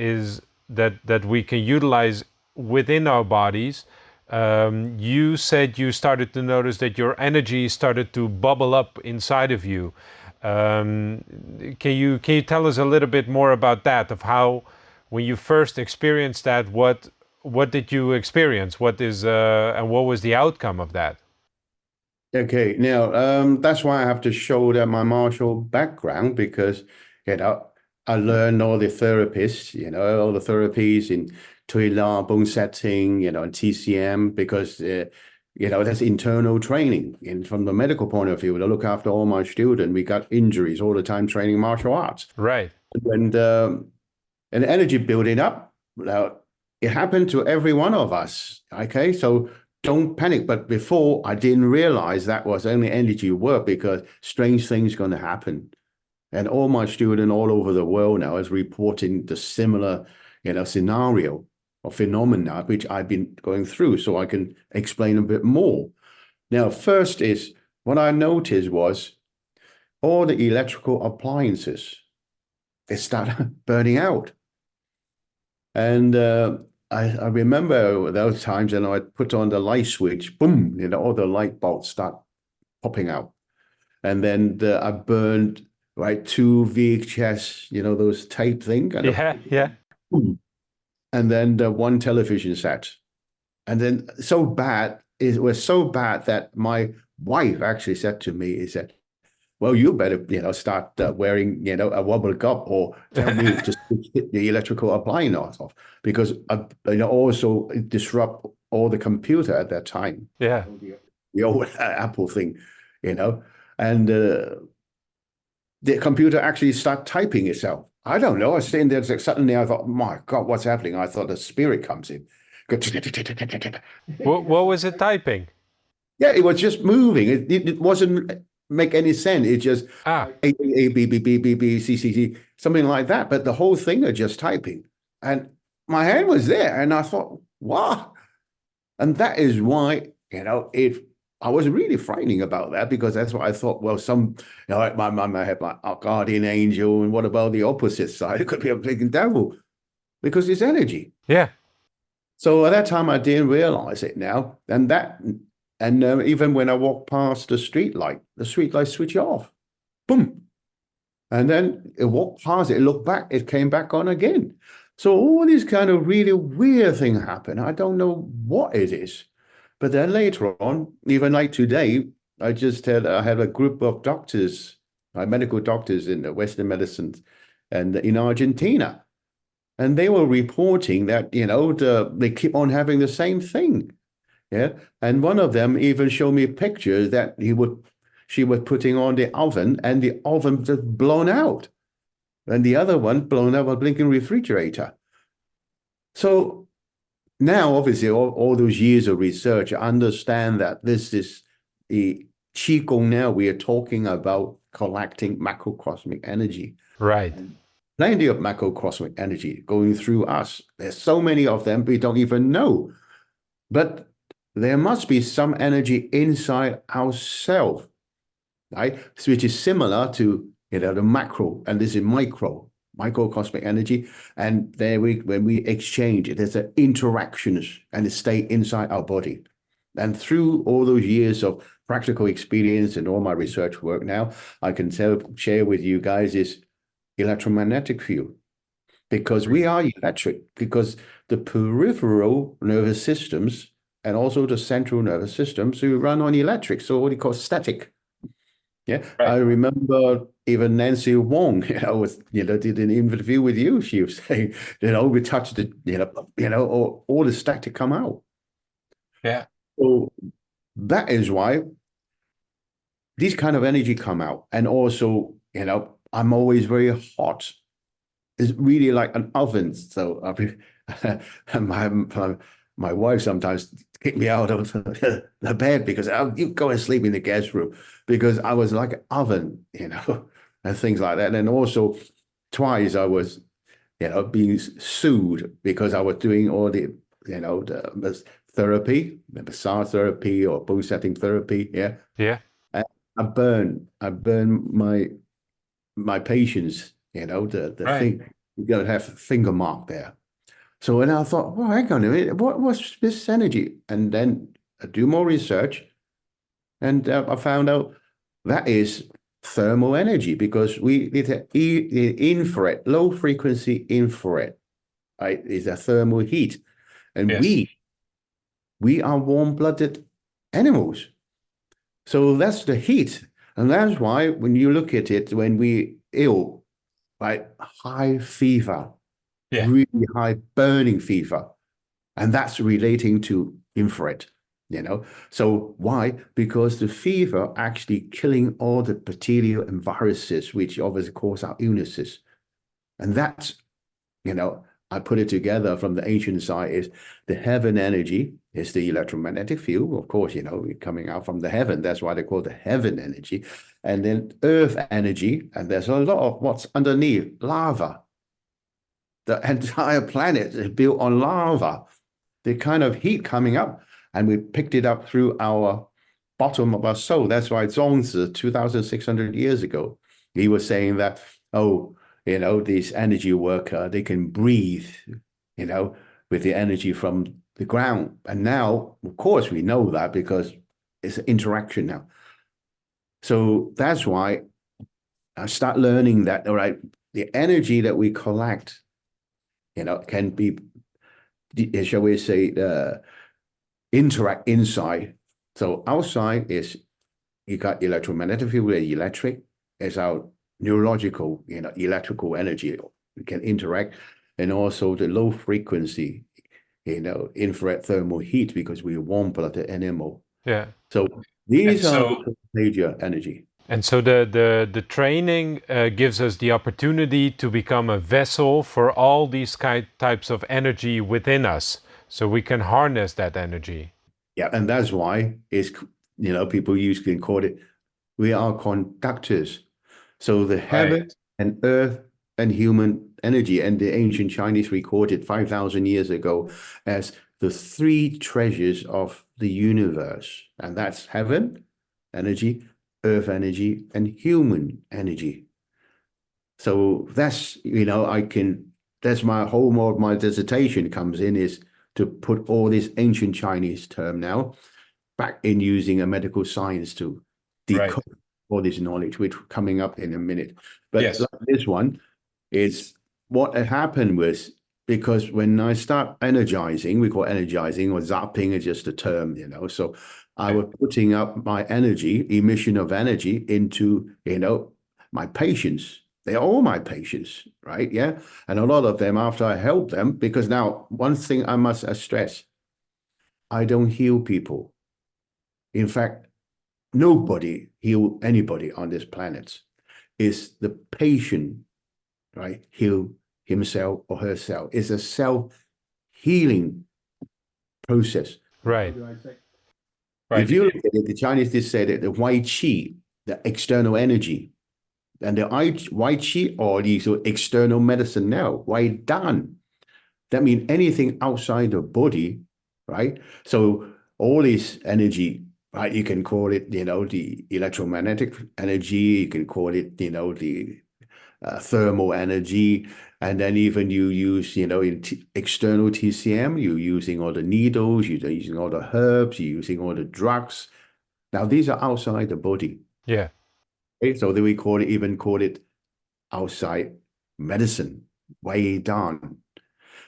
we can utilize within our bodies, you said you started to notice that your energy started to bubble up inside of you. Can you tell us a little bit more about that, of how, when you first experienced that, what did you experience? What is and what was the outcome of that? Okay, now that's why I have to show that my martial background, because I learned all the therapies, all the therapies in Tui La, bone setting, and TCM, because that's internal training. And from the medical point of view, to look after all my students, we got injuries all the time training martial arts. Right. And energy building up. Now, it happened to every one of us. Okay, so don't panic. But before, I didn't realize that was only energy work, because strange things going to happen. And all my students all over the world now is reporting the similar, scenario or phenomena which I've been going through, so I can explain a bit more. Now, first is what I noticed was all the electrical appliances, they started burning out. And I remember those times, and I put on the light switch, boom, all the light bulbs start popping out. And then I burned 2 VHS, those tape thing. Yeah. Boom. And then the 1 television set. And then it was so bad that my wife actually said to me, well, you better, start wearing, a wobble cup, or tell me to switch the electrical appliance off, because, also disrupt all the computer at that time. Yeah. The old Apple thing, and the computer actually start typing itself. I don't know. I was sitting there, suddenly I thought, my God, what's happening? I thought the spirit comes in. What was it typing? Yeah, it was just moving. It wasn't make any sense. It just A, B, B, B, B, B, C, C, C, something like that. But the whole thing are just typing. And my hand was there, and I thought, what? And that is why, I was really frightening about that, because that's what I thought. Well, my mum had my guardian angel, and what about the opposite side? It could be a big devil, because it's energy. Yeah. So at that time, I didn't realize it now, and even when I walk past the street light switch off, boom, and then it walked past it, looked back, it came back on again. So all these kind of really weird things happen. I don't know what it is. But then later on, even like today, I had a group of doctors, medical doctors in the Western medicine and in Argentina. And they were reporting that, they keep on having the same thing. Yeah. And one of them even showed me a picture that she was putting on the oven and the oven just blown out. And the other one blown out a blinking refrigerator. So now, obviously, all those years of research, I understand that this is the Qigong. Now we are talking about collecting macrocosmic energy. Right. Plenty of macrocosmic energy going through us. There's so many of them we don't even know. But there must be some energy inside ourselves, right? Which is similar to the macro, and this is microcosmic energy. And there when we exchange it, there's an interactions and it stay inside our body. And through all those years of practical experience and all my research work now, I can share with you guys is electromagnetic field, because we are electric, because the peripheral nervous systems and also the central nervous systems who run on electric, so what you call static. Yeah, right. I remember even Nancy Wong, did an interview with you. She was saying, we touched the, all the static come out. Yeah. So that is why these kind of energy come out. And also, I'm always very hot. It's really like an oven. So my wife sometimes kicked me out of the bed because you go and sleep in the guest room, because I was like an oven, and things like that. And also twice I was, being sued because I was doing all the, the therapy, the massage therapy or bone setting therapy. Yeah. Yeah. And I burn my patients, the right. thing, you gotta have a finger mark there. So when I thought, well, hang on a minute, what's this energy? And then I do more research, and I found out that is thermal energy, because we need the infrared, low frequency infrared, right? Is a thermal heat, and yes. we are warm-blooded animals, so that's the heat, and that's why when you look at it, when we ill, right, high fever. Yeah. Really high burning fever. And that's relating to infrared, So why? Because the fever actually killing all the bacteria and viruses, which obviously cause our illnesses. And that's, I put it together from the ancient side is the heaven energy is the electromagnetic field. Of course, coming out from the heaven. That's why they call the heaven energy. And then earth energy. And there's a lot of what's underneath, lava. The entire planet is built on lava, the kind of heat coming up, and we picked it up through our bottom of our soul. That's why Zhuangzi, 2,600 years ago, he was saying that, this energy worker, they can breathe, with the energy from the ground. And now, of course, we know that because it's an interaction now. So that's why I start learning that, all right, the energy that we collect, can be, shall we say, interact inside. So outside is, you got electromagnetic field, electric is our neurological, electrical energy. We can interact, and also the low frequency, infrared thermal heat, because we're warm-blooded animal. Yeah. So these are the major energy. And so the training gives us the opportunity to become a vessel for all these types of energy within us, so we can harness that energy. Yeah, and that's why it's, people can call it, we are conductors. So the heaven and earth and human energy, and the ancient Chinese recorded 5,000 years ago as the three treasures of the universe. And that's heaven energy, earth energy, and human energy. So that's, that's my whole more of my dissertation comes in, is to put all this ancient Chinese term now back in using a medical science to decode all this knowledge, which coming up in a minute. But yes, like this one is what had happened was, because when I start energizing, we call energizing, or zapping is just a term, so I was putting up my energy, emission of energy into, my patients. They're all my patients, right? Yeah. And a lot of them, after I help them, because now one thing I must stress, I don't heal people. In fact, nobody heal anybody on this planet. Is the patient, right? Heal himself or herself. It's a self-healing process. Right. If Right. you look at it, the Chinese did say that the white qi, the external energy, and the white qi or the external medicine now, white dan. That means anything outside the body, right? So all this energy, right? You can call it, the electromagnetic energy. You can call it, the thermal energy. And then even you use, in external TCM, you're using all the needles, you're using all the herbs, you're using all the drugs. Now, these are outside the body. Yeah. Okay? So then we even call it outside medicine, way down.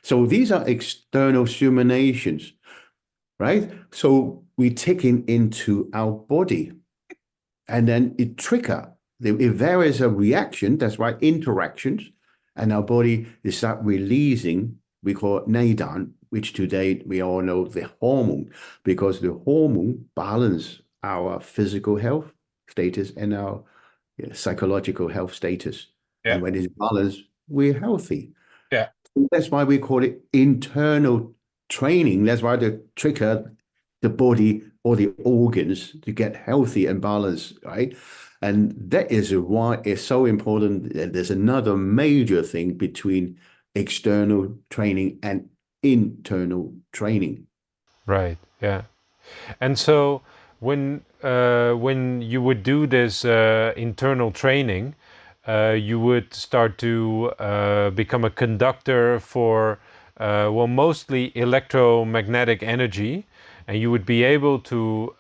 So these are external stimulations, right? So we take it into our body and then it trigger. If there is a reaction, that's why interactions, and our body is start releasing, we call it neidan, which today we all know the hormone, because the hormone balance our physical health status and our psychological health status. Yeah. And when it's balanced, we're healthy. Yeah. That's why we call it internal training. That's why they trigger the body or the organs to get healthy and balanced, right? And that is why it's so important. There's another major thing between external training and internal training. Right. Yeah. And so when you would do this internal training, you would start to become a conductor for mostly electromagnetic energy, and you would be able to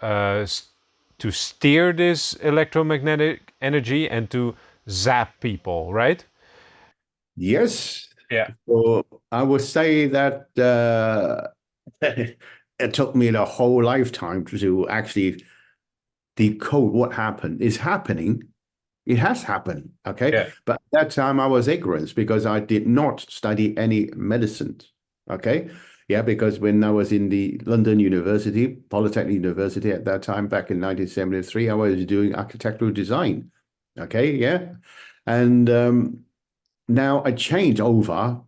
steer this electromagnetic energy and to zap people, right? Yes. Yeah. So I would say that it took me the whole lifetime to actually decode what happened. Is happening. It has happened, okay? Yeah. But at that time I was ignorant because I did not study any medicine, okay? Yeah, because when I was in the London University, Polytechnic University at that time, back in 1973, I was doing architectural design, okay? Yeah. And now I changed over,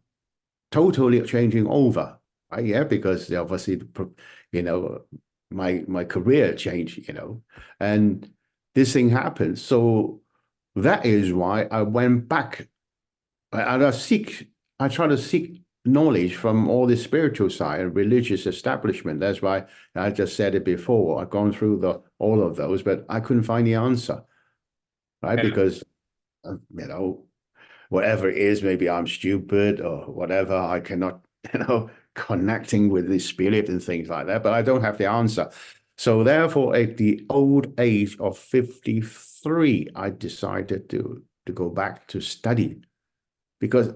totally changing over, right? Yeah, because obviously, my career changed, and this thing happened. So that is why I went back. I try to seek knowledge from all the spiritual side and religious establishment. That's why I just said it before. I've gone through all of those, but I couldn't find the answer, right? Yeah. Because, whatever it is, maybe I'm stupid or whatever. I cannot, connecting with the spirit and things like that, but I don't have the answer. So therefore, at the old age of 53, I decided to go back to study because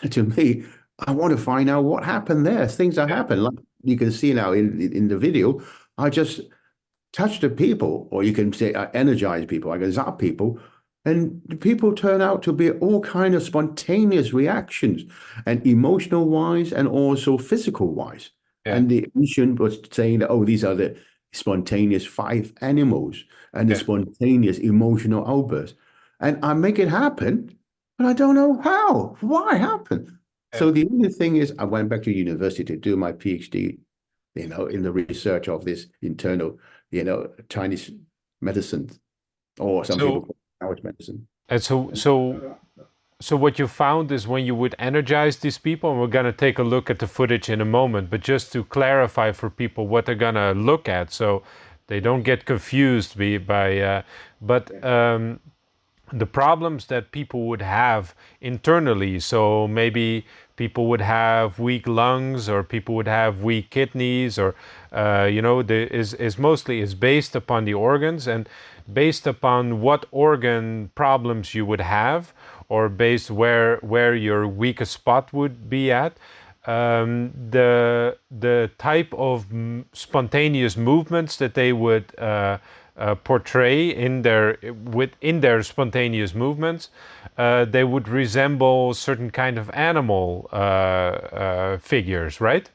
to me, I want to find out what happened there. Things that happen, like you can see now in the video, I just touch the people, or you can say I energize people, I can zap people, and the people turn out to be all kind of spontaneous reactions, and emotional wise, and also physical wise. Yeah. And the ancient was saying that, oh, these are the spontaneous 5 animals and the Yeah. spontaneous emotional outbursts. And I make it happen, but I don't know how. Why happen? So the only thing is, I went back to university to do my PhD, in the research of this internal, Chinese medicine, or some people call it Taoist medicine. And so what you found is when you would energize these people, and we're going to take a look at the footage in a moment, but just to clarify for people what they're going to look at so they don't get confused the problems that people would have internally. So maybe people would have weak lungs, or people would have weak kidneys, or is based upon the organs, and based upon what organ problems you would have, or based where your weakest spot would be at. the type of spontaneous movements that they would portray in their spontaneous movements, they would resemble certain kind of animal figures, right?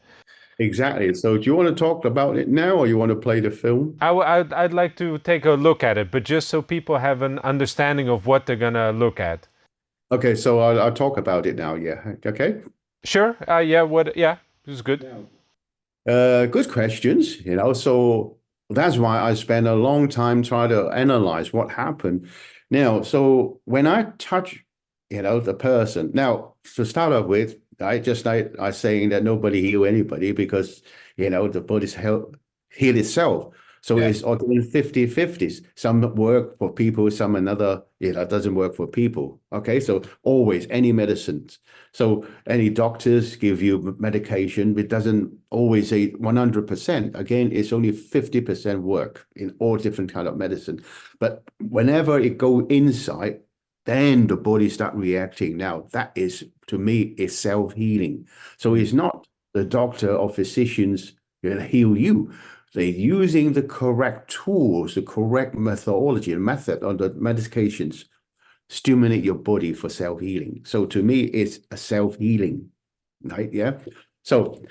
Exactly. So do you want to talk about it now, or you want to play the film? I'd like to take a look at it, but just so people have an understanding of what they're gonna look at. Okay, so I'll talk about it now. Yeah. Okay. Sure. Yeah. Yeah. This is good. Good questions. So that's why I spent a long time trying to analyze what happened. Now, so when I touch, the person. Now, to start off with, I saying that nobody heal anybody because the body's heal itself. So it's again 50-50s. Some work for people, some another, doesn't work for people. Okay, so always any medicines. So any doctors give you medication, it doesn't always say 100%. Again, it's only 50% work in all different kind of medicine. But whenever it go inside, then the body start reacting. Now, that is, to me, is self-healing. So it's not the doctor or physicians will heal you. They're using the correct tools, the correct methodology and method on the medications, stimulate your body for self-healing. So to me, it's a self-healing, right? Yeah. So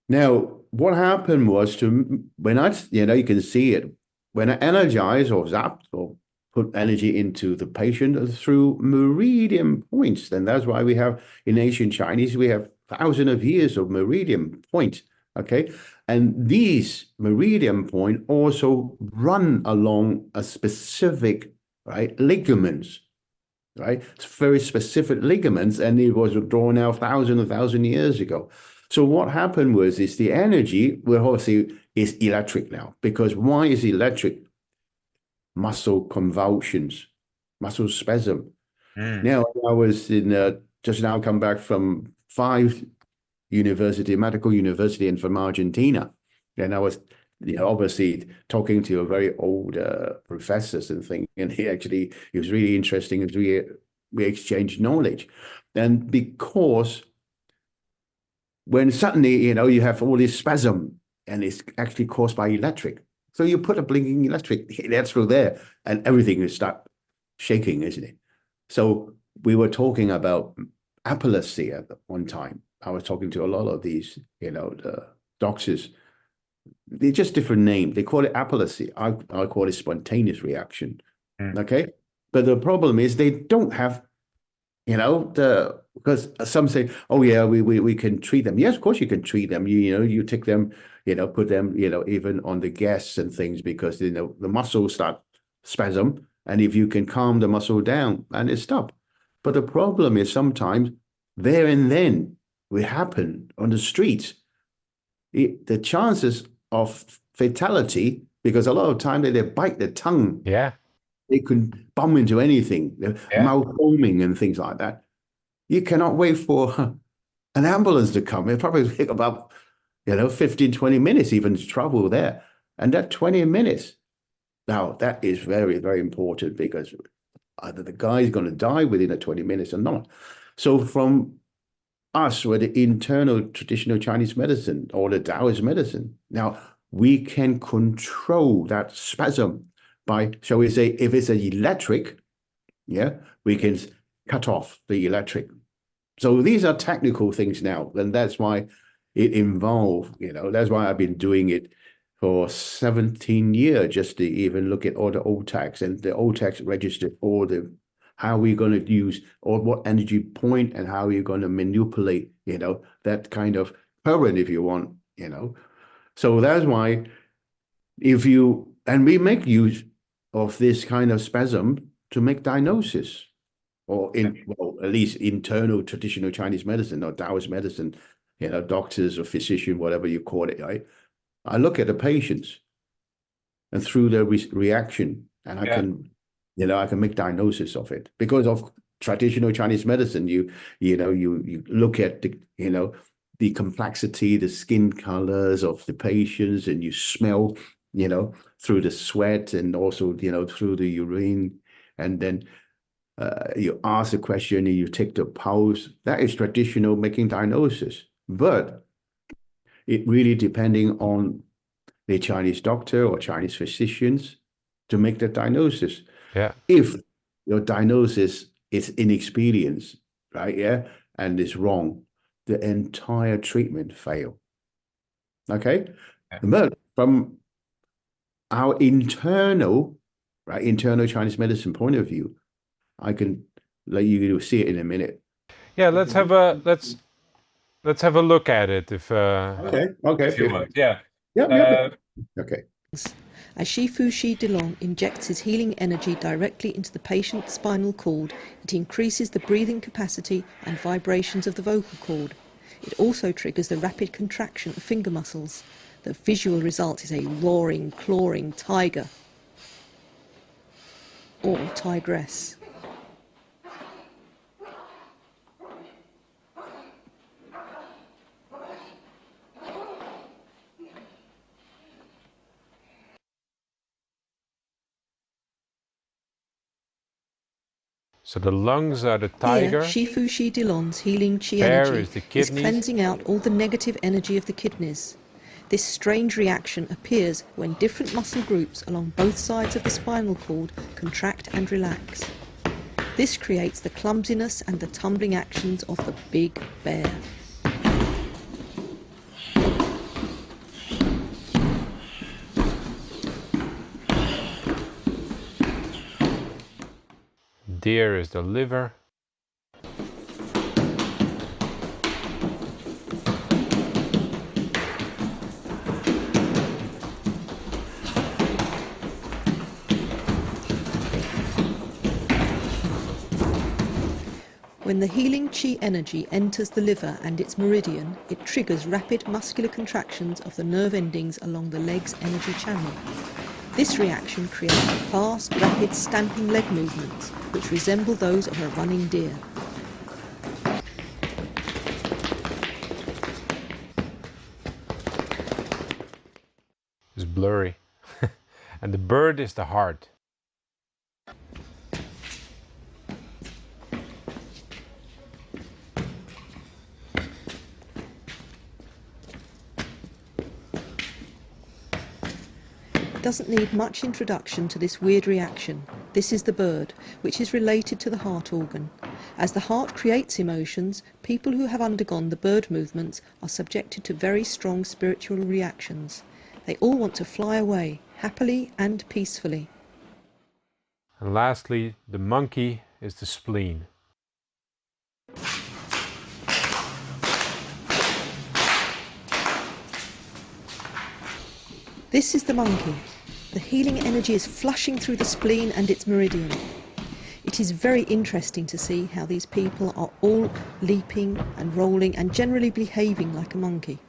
now what happened was when you can see it, when I energize or zap or put energy into the patient through meridian points, then that's why we have in ancient Chinese, we have thousands of years of meridian points. Okay. And these meridian point also run along a specific, right, ligaments, right? It's very specific ligaments, and it was drawn out thousand years ago. So what happened was the energy, well, obviously, is electric now. Because why is electric? Muscle convulsions, muscle spasm. Now, I was just now come back from 5 medical university and from Argentina. And I was, obviously talking to a very old professors and things. And he was really interesting. We exchanged knowledge. And because when suddenly, you have all this spasm and it's actually caused by electric. So you put a blinking electric through there and everything will start shaking, isn't it? So we were talking about epilepsy at one time. I was talking to a lot of these, the doctors. They're just different names. They call it epilepsy. I call it spontaneous reaction. Okay. But the problem is they don't have, because some say, oh yeah, we can treat them. Yes, of course you can treat them. You take them, put them, even on the gas and things because, the muscles start spasm. And if you can calm the muscle down and it stop. But the problem is sometimes there and then will happen on the streets. The chances of fatality, because a lot of time they bite the tongue. Yeah. They can bump into anything, mouth foaming and things like that. You cannot wait for an ambulance to come. It probably take about, 15, 20 minutes even to travel there. And that 20 minutes, now that is very, very important because either the guy is going to die within the 20 minutes or not. So from us with the internal traditional Chinese medicine or the Daoist medicine, now we can control that spasm by, shall we say, if it's an electric, we can cut off the electric. So these are technical things now, and that's why it involved, that's why I've been doing it for 17 years, just to even look at all the old texts, and the old text registered all the how we're going to use or what energy point and how you're going to manipulate, that kind of current, if you want, So that's why and we make use of this kind of spasm to make diagnosis, or at least internal traditional Chinese medicine or Taoist medicine, doctors or physician, whatever you call it, right? I look at the patients and through their reaction, and I can make diagnosis of it because of traditional Chinese medicine. You look at the complexity, the skin colors of the patients, and you smell, through the sweat and also, through the urine, and then you ask a question and you take the pulse. That is traditional making diagnosis. But it really depending on the Chinese doctor or Chinese physicians to make the diagnosis. Yeah. If your diagnosis is inexperience, right? Yeah, and is wrong, the entire treatment fail. Okay, Yeah. but from our internal Chinese medicine point of view, I can let you see it in a minute. Yeah, let's have a look at it if Okay. if you want. Yeah. Yeah. Okay. As Shifu Shi Delong injects his healing energy directly into the patient's spinal cord, it increases the breathing capacity and vibrations of the vocal cord. It also triggers the rapid contraction of finger muscles. The visual result is a roaring, clawing tiger or tigress. So the lungs are the Here, tiger. Shifu Shi Delong's healing chi There energy is the is kidneys. cleansing out all the negative energy of the kidneys. This strange reaction appears when different muscle groups along both sides of the spinal cord contract and relax. This creates the clumsiness and the tumbling actions of the big bear. Deer is the liver. When the healing chi energy enters the liver and its meridian, it triggers rapid muscular contractions of the nerve endings along the leg's energy channel. This reaction creates fast, rapid stamping leg movements, which resemble those of a running deer. It's blurry. And the bird is the heart. It doesn't need much introduction to this weird reaction. This is the bird, which is related to the heart organ. As the heart creates emotions, people who have undergone the bird movements are subjected to very strong spiritual reactions. They all want to fly away, happily and peacefully. And lastly, the monkey is the spleen. This is the monkey. The healing energy is flushing through the spleen and its meridian. It is very interesting to see how these people are all leaping and rolling and generally behaving like a monkey.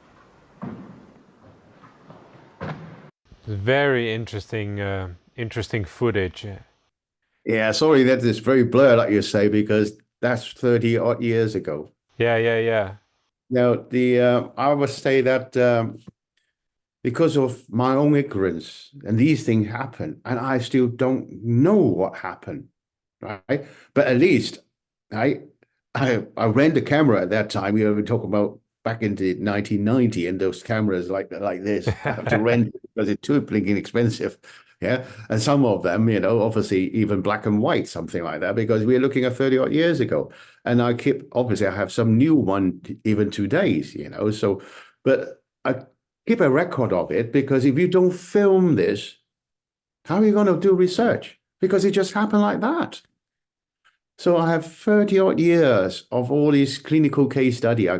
Very interesting footage. Yeah, sorry that it's very blurred, like you say, because that's 30 odd years ago. Yeah. Now, I would say that because of my own ignorance, and these things happen, and I still don't know what happened, right? But at least I rent a camera at that time. We were talking about back into 1990, and those cameras like this, I have to rent it because it's too blinking expensive. Yeah, and some of them, obviously even black and white, something like that, because we're looking at 30 odd years ago. And I have some new one even today, so, but I keep a record of it, because if you don't film this, how are you going to do research? Because it just happened like that. So I have 30 odd years of all these clinical case study I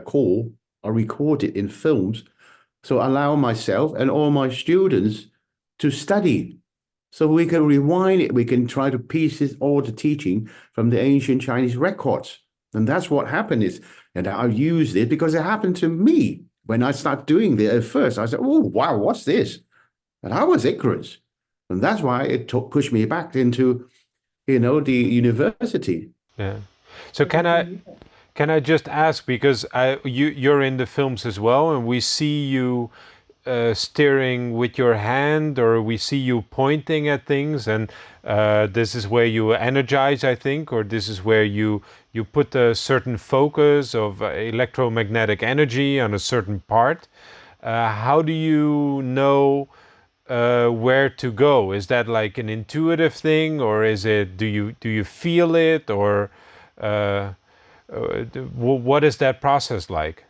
recorded in films. So allow myself and all my students to study. So we can rewind it. We can try to piece all the teaching from the ancient Chinese records. And that's what happened is, and I've used it because it happened to me. When I started doing it at first, I said, oh, wow, what's this? And I was ignorant. And that's why it pushed me back into, the university. Yeah. So can I just ask, because you're in the films as well, and we see you steering with your hand, or we see you pointing at things, and this is where you energize, I think, or this is where you put a certain focus of electromagnetic energy on a certain part. How do you know where to go? Is that like an intuitive thing, or is it do you feel it, or what is that process like?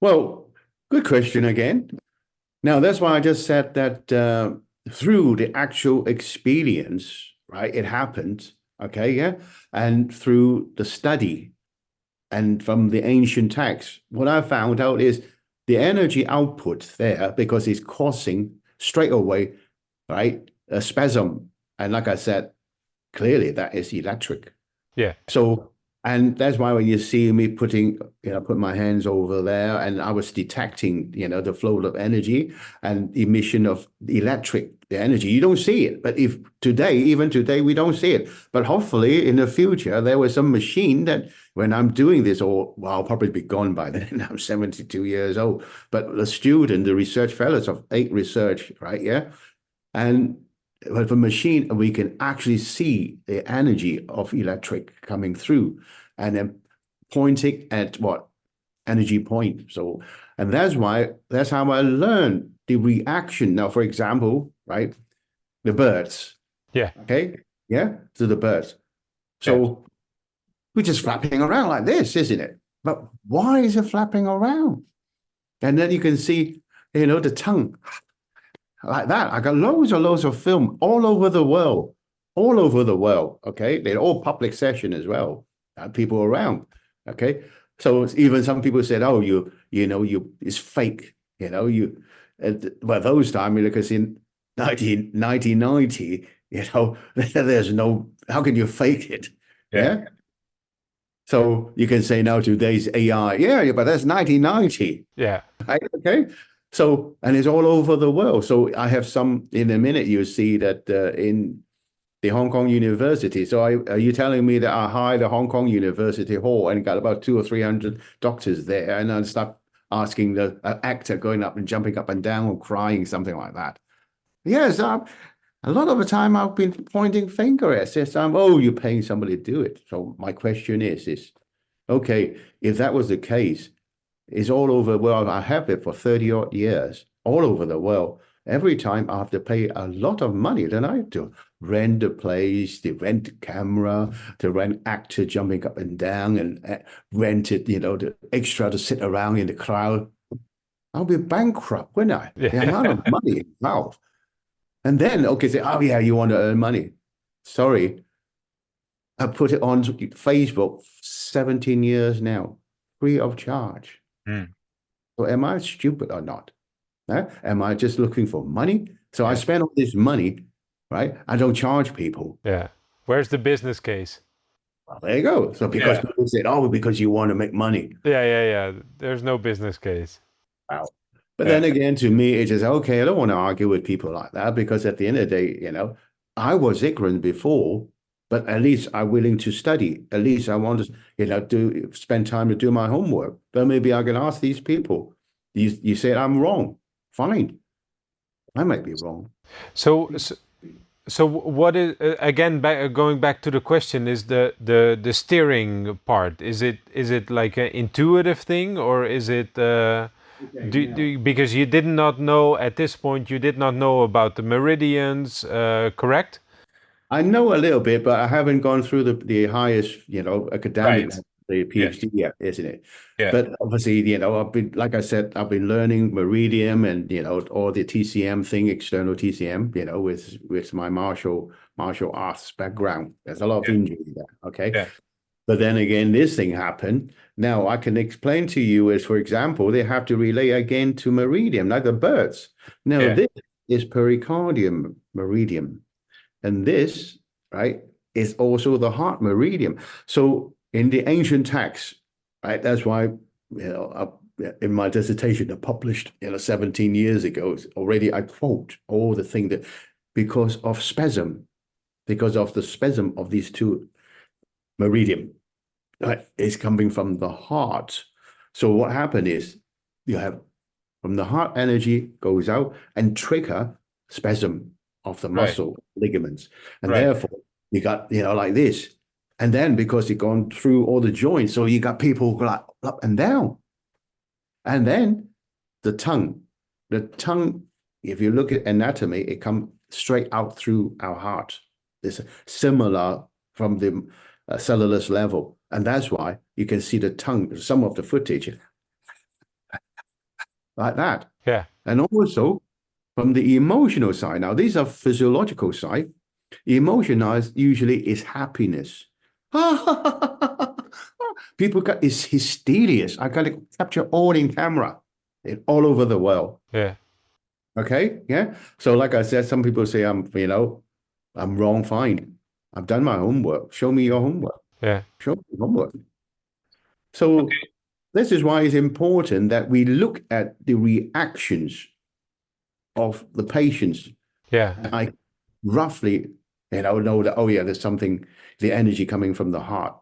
Well, good question again. Now, that's why I just said that through the actual experience, right, it happened, okay, yeah, and through the study and from the ancient texts, what I found out is the energy output there, because it's causing straight away, right, a spasm. And like I said, clearly that is electric. Yeah. So, and that's why when you see me put my hands over there, and I was detecting, the flow of energy and emission of the energy. You don't see it, but even today, we don't see it. But hopefully in the future, there was some machine that when I'm doing this, I'll probably be gone by then. I'm 72 years old. But the research fellows of 8 research, right? Yeah. And with a machine, we can actually see the energy of electric coming through and then pointing at what energy point. So, and that's how I learned the reaction. Now, for example, right, the birds. Yeah. Okay. Yeah. To the birds. So we're just flapping around like this, isn't it? But why is it flapping around? And then you can see, the tongue. Like that. I got loads and loads of film all over the world, okay? They're all public session as well, people around, okay? So even some people said, oh, it's fake, well, those times, because in 1990, there's how can you fake it? Yeah. So you can say now today's AI, yeah, but that's 1990. Yeah. Right? Okay. So, and it's all over the world. So I have some, in a minute, you see that in the Hong Kong University. So are you telling me that I hired a Hong Kong University hall and got about 200 or 300 doctors there, and then start asking the actor going up and jumping up and down or crying, something like that? Yes, a lot of the time I've been pointing finger at this. You're paying somebody to do it. So my question is, okay, if that was the case, it's all over the world. I have it for 30 odd years, all over the world. Every time I have to pay a lot of money, then I have to rent the place, to rent the camera, to rent actor jumping up and down, and rent it, the extra to sit around in the crowd. I'll be bankrupt, wouldn't I? Yeah. The amount of money involved. And then, okay, say, oh yeah, you want to earn money. Sorry. I put it on Facebook 17 years now, free of charge. So am I stupid or not? Am I just looking for money? So I spend all this money, right? I don't charge people. Yeah. Where's the business case? Well, there you go. So because people said, because you want to make money. Yeah. There's no business case. Wow. But then again, to me, it's just, okay, I don't want to argue with people like that, because at the end of the day, I was ignorant before, but at least I'm willing to study. At least I want to, spend time to do my homework. But maybe I can ask these people. You said I'm wrong. Fine. I might be wrong. So what is again going back to the question is the steering part? Is it like an intuitive thing, or is it because you did not know at this point, you did not know about the meridians, correct? I know a little bit, but I haven't gone through the highest, academic, the PhD yet, isn't it? Yeah. But obviously, I've been, like I said, I've been learning Meridian and, all the TCM thing, external TCM, with my martial arts background. There's a lot of injury there, okay? Yeah. But then again, this thing happened. Now I can explain to you as, for example, they have to relay again to Meridian, like the birds. Now this is pericardium Meridian. And this, right, is also the heart meridian. So in the ancient texts, right, that's why, in my dissertation I published, 17 years ago, already I quote all the things that, because of the spasm of these two meridian, right, is coming from the heart. So what happened is you have from the heart energy goes out and trigger spasm of the muscle ligaments. And therefore you got, like this. And then because you've gone through all the joints, so you got people like up and down. And then the tongue, if you look at anatomy, it comes straight out through our heart. It's similar from the cellular level. And that's why you can see the tongue, some of the footage like that. Yeah. And also from the emotional side. Now, these are physiological side. Emotional usually is happiness. People got is hysterious. I got to capture all in camera, all over the world. Yeah. Okay. Yeah. So, like I said, some people say I'm wrong. Fine. I've done my homework. Show me your homework. Yeah. Show me your homework. So this is why it's important that we look at the reactions of the patients. Yeah. I roughly, know that, there's something, the energy coming from the heart,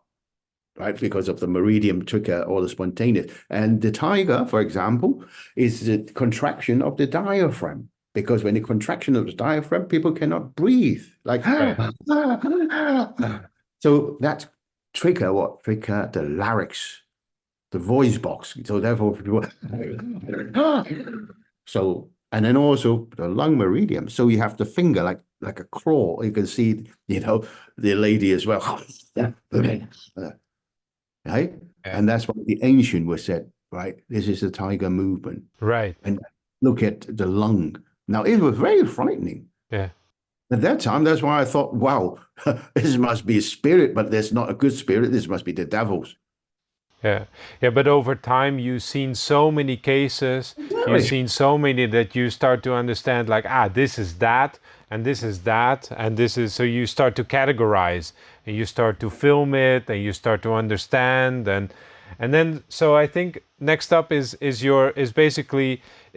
right? Because of the meridian trigger or the spontaneous. And the tiger, for example, is the contraction of the diaphragm. Because when the contraction of the diaphragm, people cannot breathe. Like, so that trigger the larynx, the voice box. So therefore, people, so, and then also the lung meridian. So you have the finger like a claw. You can see, the lady as well. Right? And that's what the ancient was said, right? This is the tiger movement. Right. And look at the lung. Now, it was very frightening. Yeah. At that time, that's why I thought, wow, this must be a spirit, but there's not a good spirit. This must be the devils. Yeah. Yeah, but over time you've seen so many cases, you've seen so many that you start to understand like, this is that, and this is that, and this is, so you start to categorize and you start to film it and you start to understand and then, so I think next up is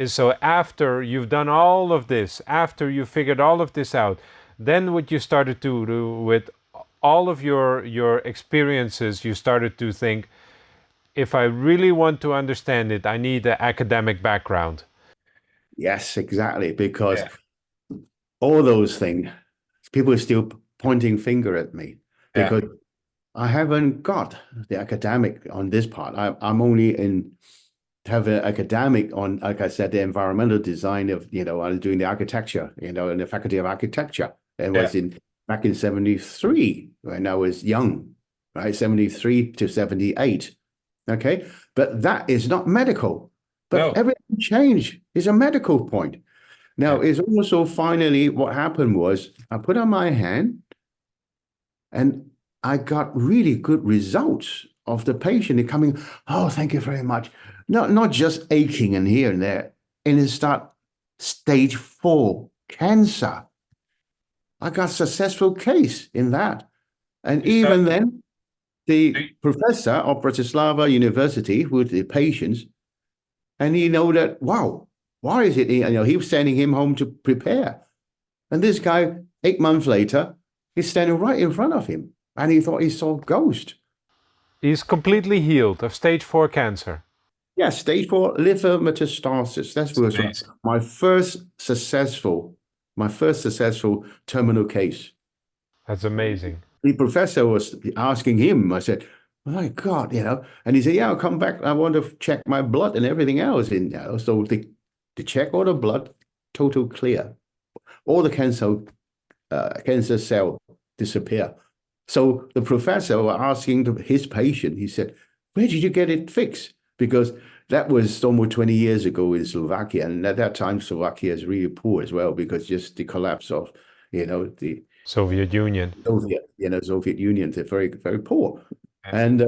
so after you've done all of this, after you figured all of this out, then what you started to do with all of your experiences, you started to think, if I really want to understand it, I need an academic background. Yes, exactly. Because all those things, people are still pointing finger at me because I haven't got the academic on this part. I'm only have an academic on, like I said, the environmental design of, I was doing the architecture, in the Faculty of Architecture. It was back in 73 when I was young, right? 73 to 78. Okay, but that is not medical. But everything changed. It's a medical point. Now, it's also finally what happened was I put on my hand and I got really good results of the patient coming, thank you very much. Not just aching and here and there. And it start stage 4 cancer. I got successful case in that. And even then, the professor of Bratislava University with the patients, and he know that, wow, why is it? He was sending him home to prepare. And this guy, 8 months later, he's standing right in front of him. And he thought he saw a ghost. He's completely healed of stage 4 cancer. Yeah, stage 4 liver metastasis. That was my first successful terminal case. That's amazing. The professor was asking him, I said, my God, and he said, yeah, I'll come back. I want to check my blood and everything else. So they check all the blood, total clear. All the cancer cell disappear. So the professor was asking his patient, he said, where did you get it fixed? Because that was almost 20 years ago in Slovakia. And at that time, Slovakia is really poor as well because just the collapse of, the Soviet Union. Soviet Union, they're very, very poor. And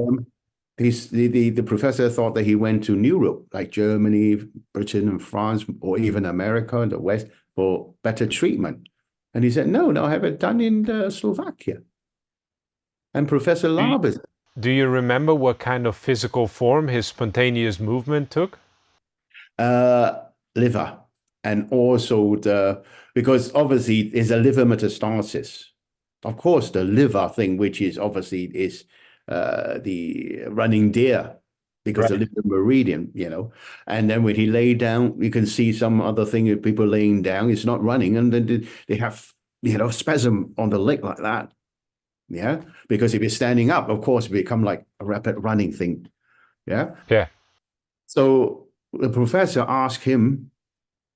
the professor thought that he went to Europe, like Germany, Britain, and France, or even America and the West for better treatment. And he said, no, I have it done in Slovakia. And Professor Labis. Do you remember what kind of physical form his spontaneous movement took? Liver. And also because obviously there's a liver metastasis. Of course, the liver thing, which is obviously is the running deer because they live in Meridian, and then when he lay down, you can see some other thing of people laying down, it's not running, and then they have, spasm on the leg like that. Yeah. Because if you're standing up, of course, it become like a rapid running thing. Yeah. Yeah. So the professor asked him,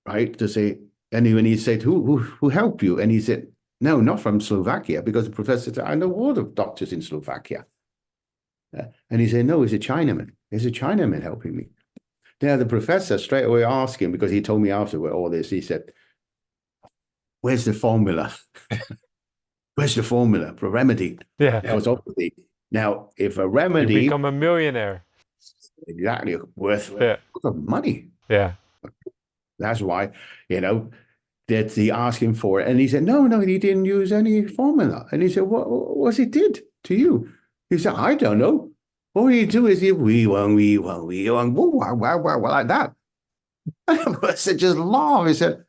right, to say, and when he said, who helped you? And he said, no, not from Slovakia, because the professor said, I know all the doctors in Slovakia. And he said, no, it's a Chinaman. It's a Chinaman helping me. Now the professor straight away asked him, because he told me afterward all this, he said, where's the formula? Where's the formula for remedy? Yeah. Because obviously, now if a You remedy become a millionaire. exactly worth of money, Yeah. that's why, that he asked him for it. And he said, no, he didn't use any formula. And he said, what he did to you? He said, I don't know. All he do is we won, like that. I said, just laugh. He said,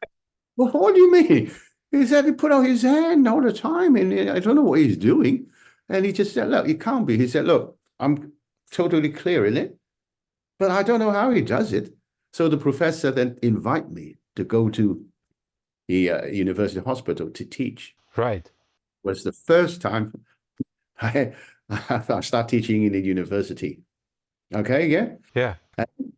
well, what do you mean? He said he put out his hand all the time, and I don't know what he's doing. And he just said, look, it can't be. He said, look, I'm totally clear in it, but I don't know how he does it. So the professor then invited me to go to the university hospital to teach. Right. It was the first time I started teaching in the university. Okay, yeah? Yeah. And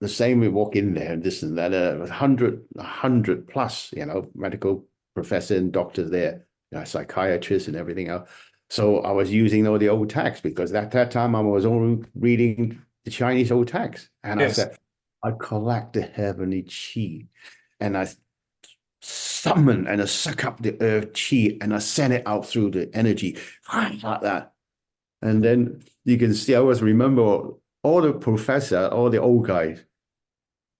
the same, we walk in there and this and that, 100 plus, medical professor and doctors there, psychiatrists and everything else. So I was using all the old texts because at that time I was only reading the Chinese old texts. And I said, I collect the heavenly chi and I summon and I suck up the earth chi and I send it out through the energy like that. And then you can see, I always remember all the professor, all the old guys,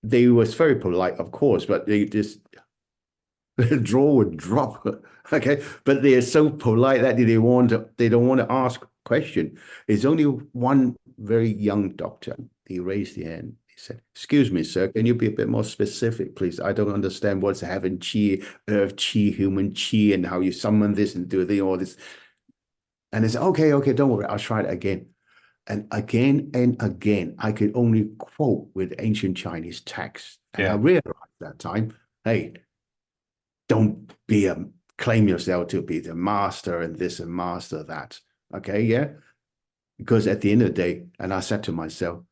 they was very polite, of course, but they just the jaw would drop. Okay, but they are so polite that they don't want to ask question. It's only one very young doctor. He raised the hand. He said, "Excuse me, sir, can you be a bit more specific, please? I don't understand what's heaven chi, earth chi, human chi, and how you summon this and do all this." And he said, "Okay, don't worry, I'll try it again." And again, I could only quote with ancient Chinese texts. And I realized that time, hey, don't claim yourself to be the master and this and master that. Okay, yeah? Because at the end of the day, and I said to myself,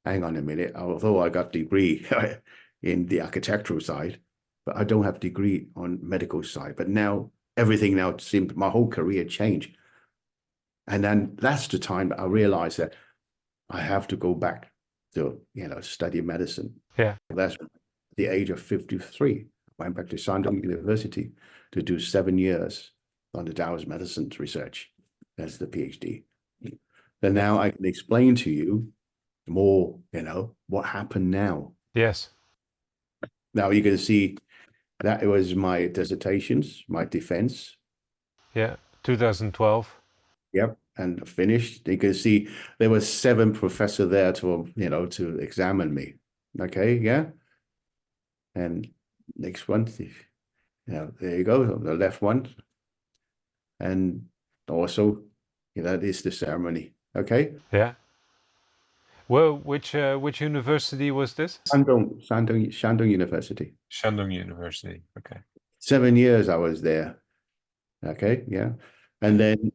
hang on a minute, although I got degree in the architectural side, but I don't have degree on medical side. But now everything now seemed, my whole career changed. And then that's the time I realized that I have to go back to, study medicine. Yeah. That's the age of 53. I went back to Shandong University to do 7 years on the Daoist medicine research. That's the PhD. And now I can explain to you more, what happened now. Yes. Now you can see that it was my dissertations, my defense. Yeah. 2012. Yep, and finished. You can see there were 7 professors there to, to examine me. Okay, yeah. And next one, there you go, the left one. And also, that is the ceremony. Okay. Yeah. Well, which university was this? Shandong University. Shandong University. Okay. 7 years I was there. Okay, yeah. And then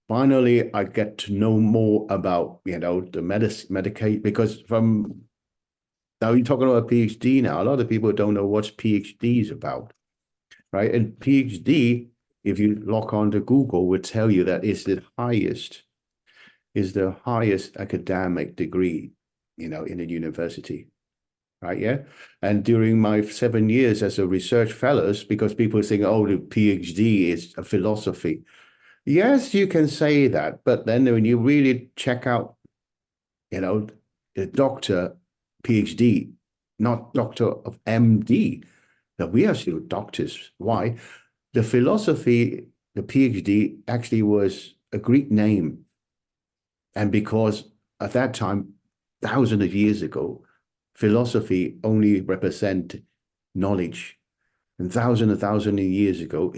finally, I get to know more about, the medicate, because from now you're talking about a PhD now, a lot of people don't know what PhD is about, right? And PhD, if you log on to Google, will tell you that is the highest academic degree, in a university, right? Yeah. And during my 7 years as a research fellows, because people think, oh, the PhD is a philosophy. Yes, you can say that, but then when you really check out, the doctor PhD, not doctor of MD, that we are still doctors. Why? The philosophy, the PhD actually was a Greek name. And because at that time, thousands of years ago, philosophy only represent knowledge. And thousands of years ago,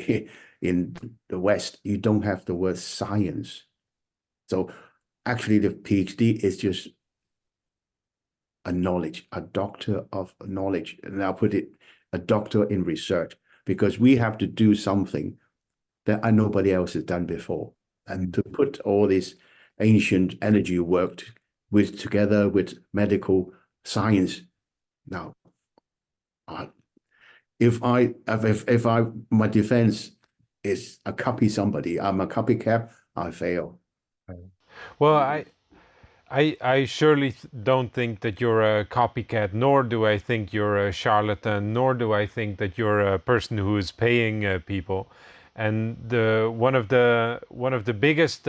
in the West, you don't have the word science. So actually the PhD is just a knowledge, a doctor of knowledge. And I'll put it, a doctor in research, because we have to do something that nobody else has done before. And to put all this ancient energy work together with medical science. Now, if my defense is I copy somebody, I'm a copycat, I fail. Well, I surely don't think that you're a copycat, nor do I think you're a charlatan, nor do I think that you're a person who is paying people. And one of the biggest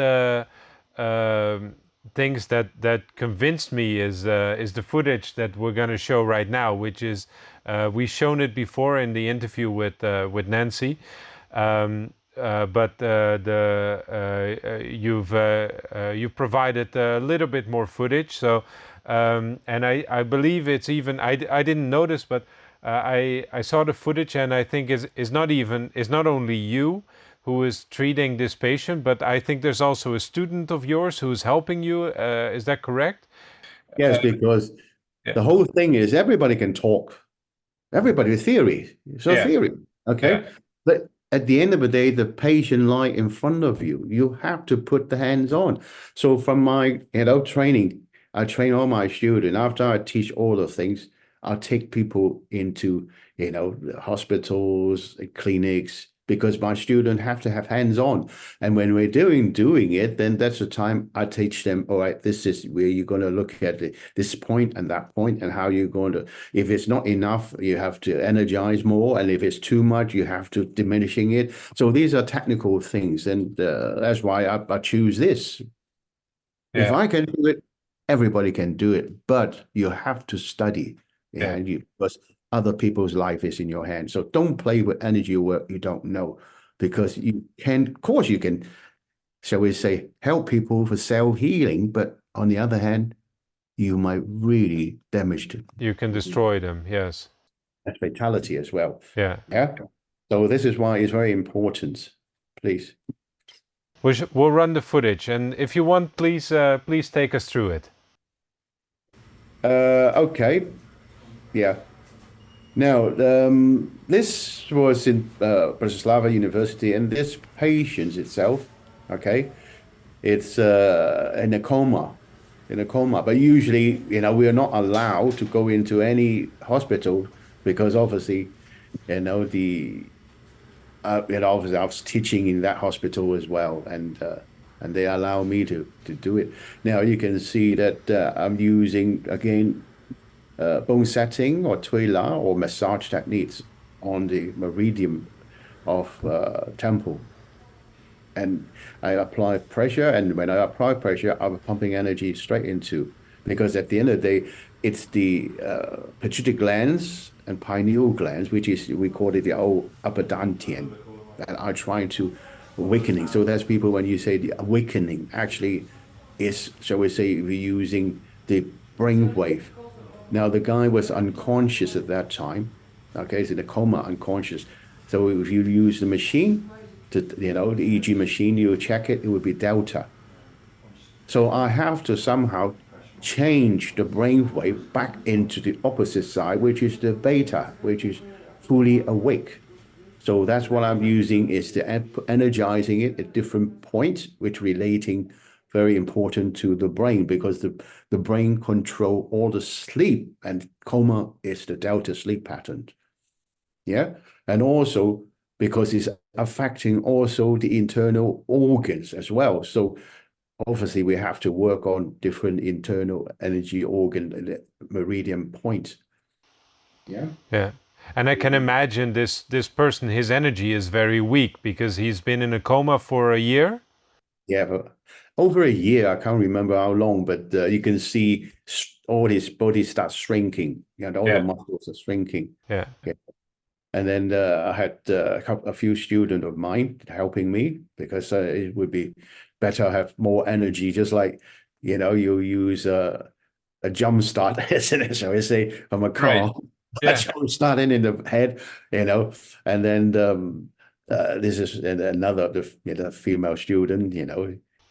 things that convinced me is the footage that we're going to show right now, which is we've shown it before in the interview with Nancy. But you've provided a little bit more footage. So, and I believe it's even I didn't notice, but I saw the footage, and I think is not only you who is treating this patient, but I think there's also a student of yours who's helping you. Is that correct? Yes, because yeah. the whole thing is everybody can talk. Everybody theory. So Yeah. theory. Okay. Yeah. But at the end of the day, the patient lie in front of you. You have to put the hands on. So from my training, I train all my students. After I teach all the things, I'll take people into hospitals, clinics, because my students have to have hands on. And when we're doing it, then that's the time I teach them, all right, this is where you're going to look at this point and that point, and how you're going to, if it's not enough, you have to energize more. And if it's too much, you have to diminishing it. So these are technical things. And that's why I choose this. Yeah. If I can do it, everybody can do it, but you have to study. Yeah. Because other people's life is in your hands. So don't play with energy work you don't know, because you can, of course, you can, shall we say, help people for self-healing, but on the other hand, you might really damage them. You can destroy them. Yes. That's fatality as well. Yeah. Yeah. So this is why it's very important. Please. We'll run the footage, and if you want, please take us through it. Okay. Yeah. Now, this was in Bratislava University, and this patient itself, okay, it's in a coma, But usually, we are not allowed to go into any hospital, because obviously, obviously I was teaching in that hospital as well, and they allow me to do it. Now you can see that I'm using again. Bone setting or tuila or massage techniques on the meridian of temple, and I apply pressure, and when I apply pressure, I'm pumping energy straight into, because at the end of the day, it's the pituitary glands and pineal glands, which is, we call it the old upper dantian, that are trying to awakening. So that's people, when you say the awakening, actually is, shall we say, we're using the brain wave. Now, the guy was unconscious at that time, okay, he's in a coma, unconscious. So if you use the machine, the EEG machine, you check it, it would be delta. So I have to somehow change the brainwave back into the opposite side, which is the beta, which is fully awake. So that's what I'm using, is the energizing it at different points, which relating very important to the brain, because the brain control all the sleep, and coma is the delta sleep pattern. Yeah. And also because it's affecting also the internal organs as well. So obviously we have to work on different internal energy organ meridian points. Yeah. Yeah. And I can imagine this person, his energy is very weak, because he's been in a coma for a year. Yeah, but over a year, I can't remember how long, but you can see all his body starts shrinking. All the muscles are shrinking. Yeah. And then I had a few students of mine helping me, because it would be better have more energy, just like, you use a jump start, shall we say, from a car. Right. Yeah. Jump starting in the head, and then this is another the female student,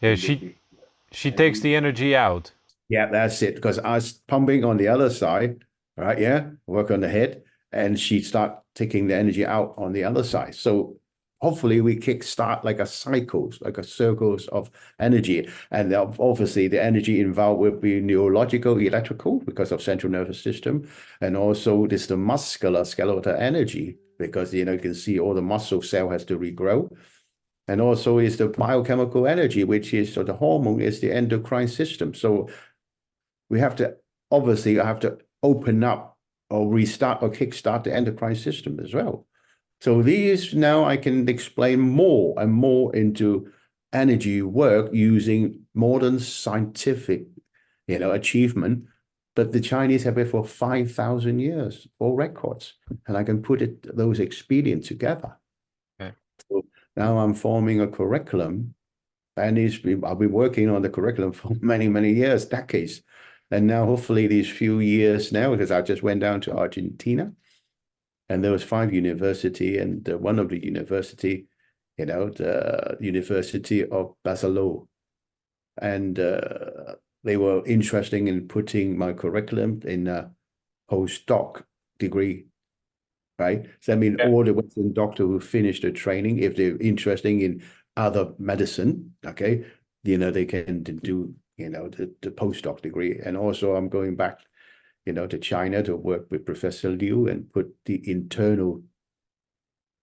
Yeah, she takes the energy out. Yeah, that's it. Because I was pumping on the other side, right? Yeah, work on the head, and she start taking the energy out on the other side. So hopefully we kickstart like a cycles, like a circles of energy. And obviously the energy involved will be neurological, electrical because of central nervous system. And also this the muscular skeletal energy because you can see all the muscle cell has to regrow. And also is the biochemical energy, which is so the hormone is the endocrine system. So we have to obviously have to open up or restart or kickstart the endocrine system as well. So these now I can explain more and more into energy work using modern scientific, achievement. But the Chinese have it for 5,000 years, for records, and I can put those experience together. Okay. So now I'm forming a curriculum, and I've been working on the curriculum for many, many years, decades. And now hopefully these few years now, because I just went down to Argentina, and there was 5 university, and one of the university, the University of Barcelona, and they were interested in putting my curriculum in a postdoc degree, right? So I mean, Yeah. all the Western doctor who finished the training, if they're interested in other medicine, okay, they can do, the postdoc degree. And also I'm going back, to China to work with Professor Liu and put the internal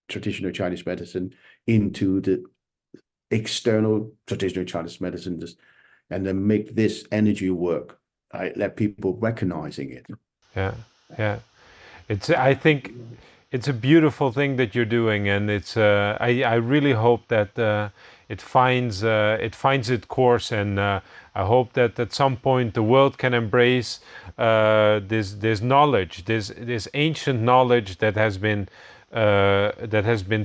traditional Chinese medicine into the external traditional Chinese medicine, and then make this energy work. I let people recognizing it. Yeah, yeah. I think it's a beautiful thing that you're doing, and I really hope that it finds its course, and I hope that at some point the world can embrace this knowledge, this ancient knowledge that has been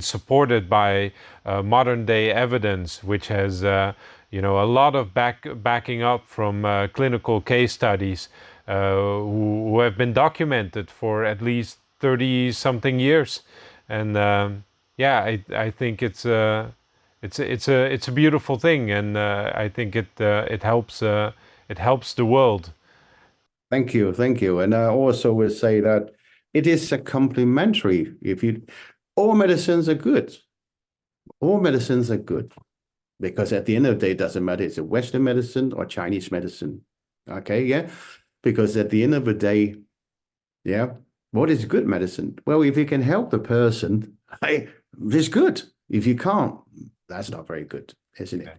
supported by modern day evidence, which has a lot of backing up from clinical case studies who have been documented for at least 30 something years. And I think it's a beautiful thing, and I think it helps the world. Thank you. And I also would say that it is a complementary. All medicines are good. All medicines are good because at the end of the day, it doesn't matter if it's a Western medicine or Chinese medicine. Okay, yeah. Because at the end of the day, yeah, what is good medicine? Well, if you can help the person, it's good. If you can't, that's not very good, isn't it? Okay.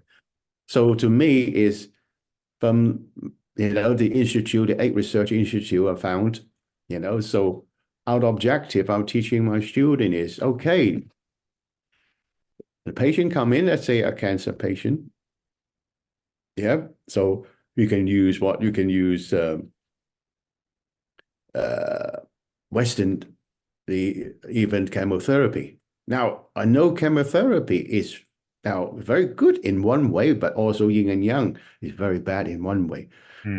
So to me, is from the institute, the 8 research institute I found, so our objective, I'm teaching my student is, okay, the patient come in, let's say a cancer patient. Yeah, so you can use Western, even chemotherapy. Now, I know chemotherapy is now very good in one way, but also yin and yang is very bad in one way.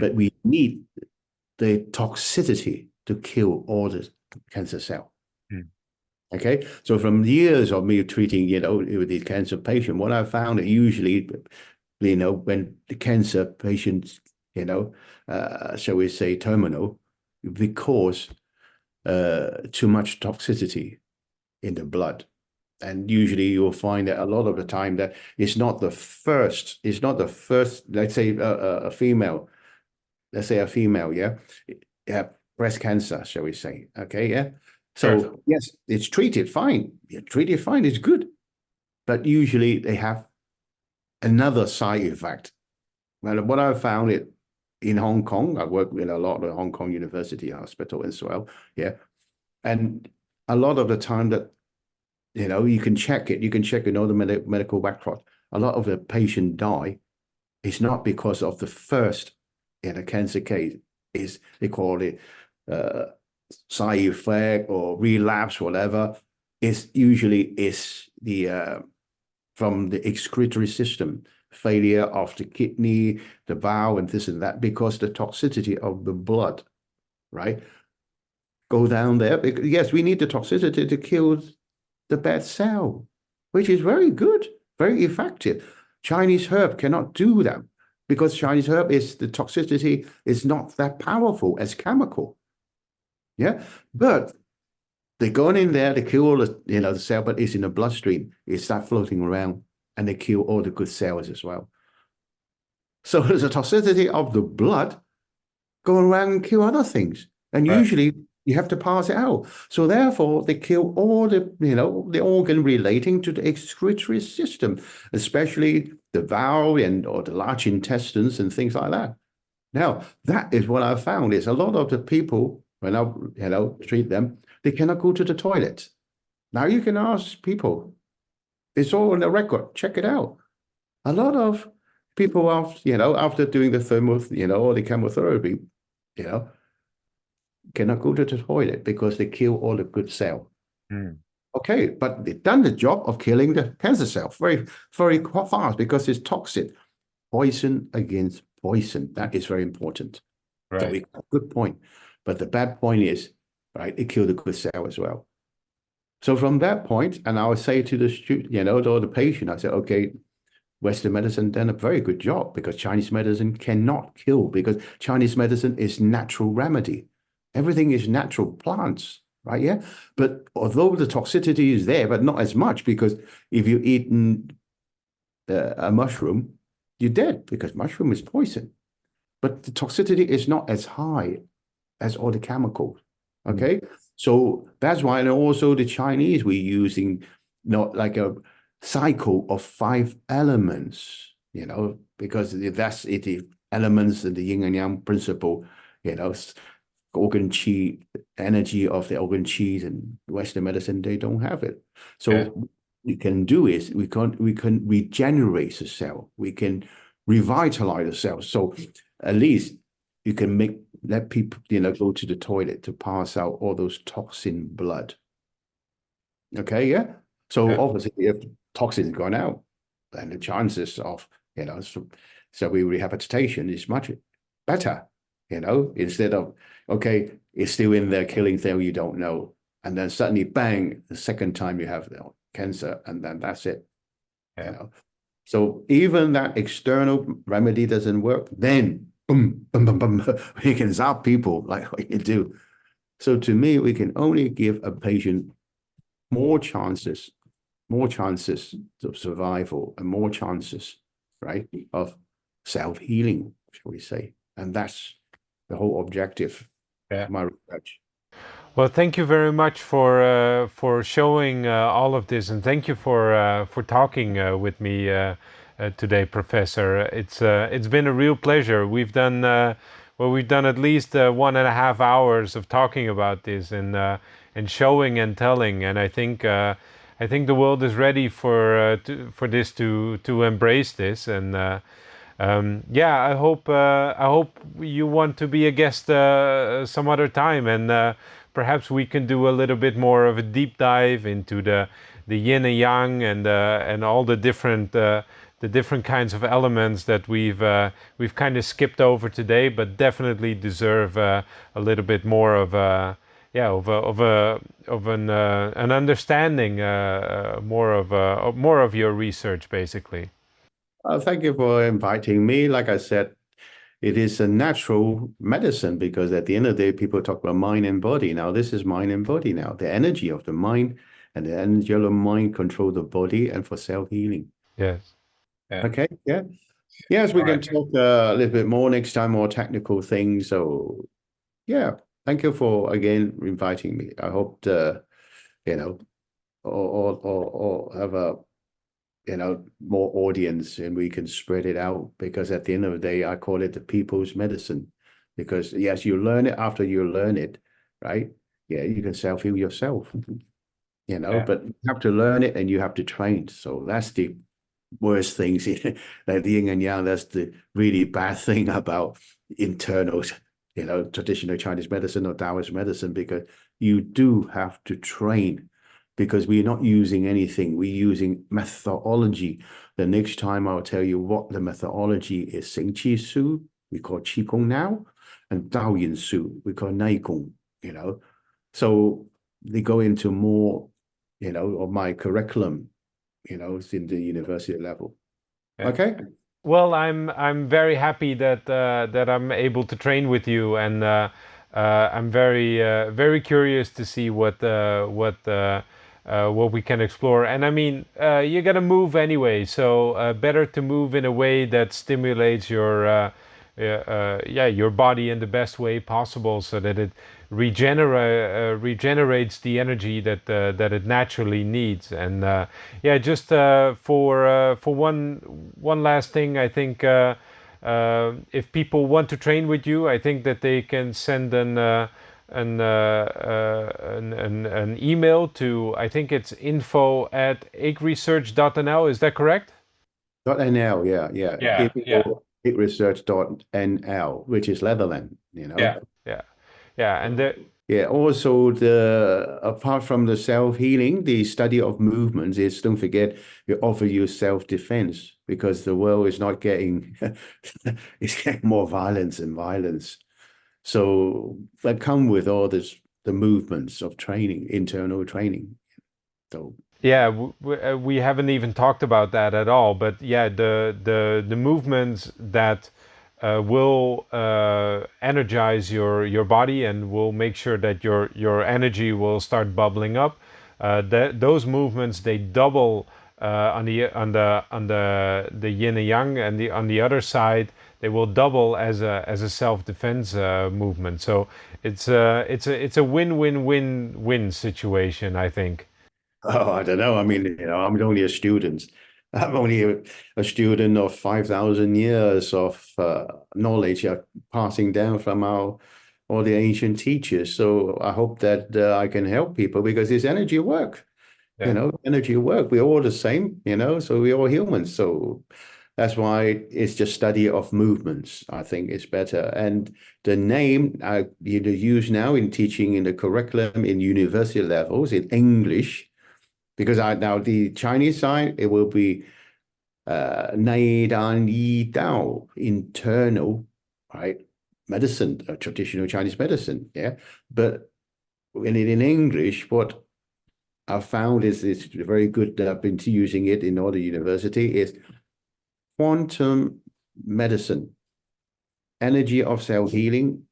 But we need the toxicity to kill all the cancer cell. Okay, so from years of me treating, with these cancer patients, what I found that usually, when the cancer patients, shall we say, terminal, because too much toxicity in the blood. And usually you'll find that a lot of the time that it's not the first, let's say a female, yeah, breast cancer, shall we say, okay, yeah. So sure. Yes, it's treated fine. Treated fine is good. But usually they have another side effect. Well, what I found it in Hong Kong, I work with a lot of Hong Kong University Hospital as well, yeah. And a lot of the time that, you can check it, all the medical record. A lot of the patient die. It's not because of the first cancer case, they call it side effect or relapse, whatever. It's usually the from the excretory system, failure of the kidney, the bowel, and this and that, because the toxicity of the blood, right? Go down there. Yes, we need the toxicity to kill the bad cell, which is very good, very effective. Chinese herb cannot do that. because Chinese herb the toxicity is not that powerful as chemical. Yeah, but they go in there, they kill all the cell, but it's in the bloodstream. It starts floating around, and they kill all the good cells as well. So there's a toxicity of the blood go around and kill other things, and usually you have to pass it out. So therefore, they kill all the organ relating to the excretory system, especially the bowel or the large intestines and things like that. Now, that is what I found is a lot of the people, when I treat them, they cannot go to the toilet. Now you can ask people, it's all on the record, check it out. A lot of people after doing the thermal, or the chemotherapy, cannot go to the toilet because they kill all the good cell. Okay, but they've done the job of killing the cancer cell very, very fast because it's toxic. Poison against poison. That is very important. Right. So we got a good point. But the bad point is, right, it killed the good cell as well. So from that point, and I would say to the student, or the patient, I said, okay, Western medicine done a very good job because Chinese medicine cannot kill because Chinese medicine is natural remedy. Everything is natural plants, right? Yeah. But although the toxicity is there, but not as much because if you eat a mushroom, you're dead because mushroom is poison. But the toxicity is not as high as all the chemicals. Okay. So that's why, and also the Chinese, we're using not like a cycle of 5 elements, because that's it, the elements and the yin and yang principle, organ chi, energy of the organ chi, and Western medicine, they don't have it. So what we can do is we can regenerate the cell, we can revitalize the cell. So at least you can let people go to the toilet to pass out all those toxin blood. Okay, yeah. So obviously if toxins gone out, then the chances of so rehabilitation is much better, instead of okay, it's still in there killing cell you don't know, and then suddenly bang, the second time you have the cancer, and then that's it. So even that external remedy doesn't work, then boom, boom, boom, boom, we can zap people like what you do. So to me, we can only give a patient more chances of survival and more chances, right, of self-healing, shall we say. And that's the whole objective of my research. Well, thank you very much for showing all of this, and thank you for talking with me today, Professor. It's been a real pleasure. We've done at least 1.5 hours of talking about this and showing and telling, and I think the world is ready for this to embrace this, and I hope you want to be a guest some other time, and perhaps we can do a little bit more of a deep dive into the yin and yang and all the different kinds of elements that we've kind of skipped over today, but definitely deserve a little bit more of an understanding, more of your research, basically. Thank you for inviting me. Like I said, it is a natural medicine because at the end of the day, people talk about mind and body. Now, this is mind and body now. The energy of the mind and the energy of the mind control the body and for self-healing. Yes. Yeah. Okay. Yeah. Yes, we can talk a little bit more next time, more technical things. So, yeah, thank you for, again, inviting me. I hope to, or have a more audience and we can spread it out, because at the end of the day, I call it the people's medicine, because yes, you learn it after you learn it, right? Yeah, you can self-heal yourself, but you have to learn it and you have to train. So that's the worst things, like the yin and yang, that's the really bad thing about internal, traditional Chinese medicine or Daoist medicine, because you do have to train. Because we're not using anything, we're using methodology. The next time I'll tell you what the methodology is. Xing Qi Su, we call Qigong now, and Daoyin Su, we call Neigong, So they go into more, of my curriculum, in the university level. Okay? Well, I'm very happy that that I'm able to train with you, and I'm very curious to see what we can explore. And I mean, you gotta move anyway, so better to move in a way that stimulates yeah, your body in the best way possible, so that it regenerates the energy that it naturally needs. And yeah, just for one last thing, I think if people want to train with you, I think that they can send an email to, I think it's info@acheresearch.nl. Is that correct? .nl, yeah, yeah. Yeah, yeah. Research.nl, which is Netherlands, Yeah, yeah, yeah. And Yeah, also apart from the self-healing, the study of movements is, don't forget, we offer you self-defense, because the world is not getting it's getting more violence and violence. So that come with all the movements of training, internal training. So yeah, we haven't even talked about that at all. But yeah, the movements that will energize your body and will make sure that your energy will start bubbling up. Those movements, they double on the yin and yang, and on the other side they will double as a self-defense movement. So it's a win-win-win-win situation, I think. oh, I don't know. I mean, I'm only a student. I'm only a student of 5,000 years of knowledge passing down from all the ancient teachers. So I hope that I can help people, because it's energy work. Yeah. Energy work. We're all the same, so we're all humans. So that's why it's just study of movements. I think it's better. And the name I use now in teaching in the curriculum in university levels in English, because now the Chinese side, it will be Nei Dan Yi Dao, internal, right? Medicine, traditional Chinese medicine, yeah. But in English, what I found is very good that I've been using it in all the university is quantum medicine, energy of self-healing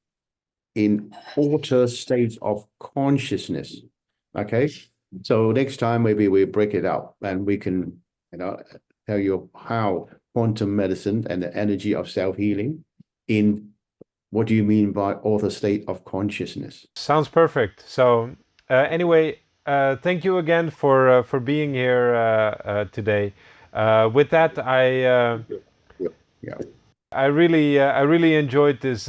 in altered states of consciousness. Okay. So next time, maybe we break it up and we can, tell you how quantum medicine and the energy of self-healing in what do you mean by author state of consciousness? Sounds perfect. So anyway, thank you again for being here today. With that, Yeah. I really enjoyed this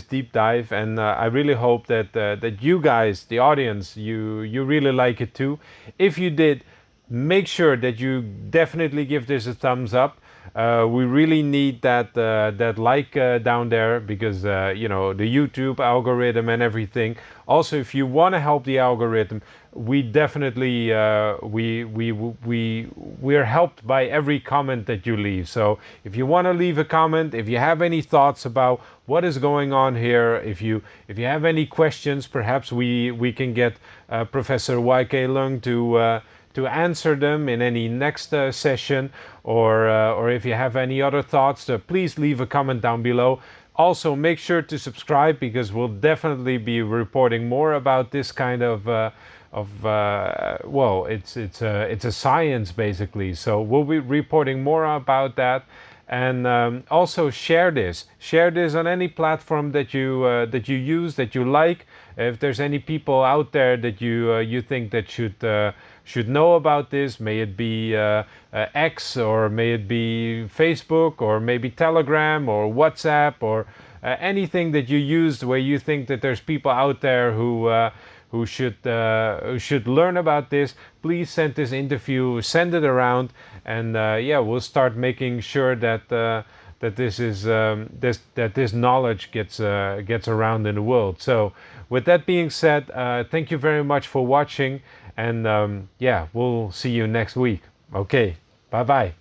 deep dive, and I really hope that you guys, the audience, you really like it too. If you did, make sure that you definitely give this a thumbs up. We really need that like down there, because the YouTube algorithm and everything. Also, if you want to help the algorithm, we definitely we're helped by every comment that you leave. So if you want to leave a comment, if you have any thoughts about what is going on here, if you have any questions, perhaps we can get Professor Yan Kwai Leung to answer them in any next session, or if you have any other thoughts, please leave a comment down below. Also, make sure to subscribe, because we'll definitely be reporting more about this kind of well, it's a science basically. So we'll be reporting more about that. And also share this on any platform that you use, that you like. If there's any people out there that you think that should know about this, may it be X, or may it be Facebook, or maybe Telegram or WhatsApp, or anything that you use where you think that there's people out there who should learn about this, please send this interview, send it around, and yeah, we'll start making sure that this knowledge gets around in the world. So, with that being said, thank you very much for watching, and yeah, we'll see you next week. Okay, bye bye.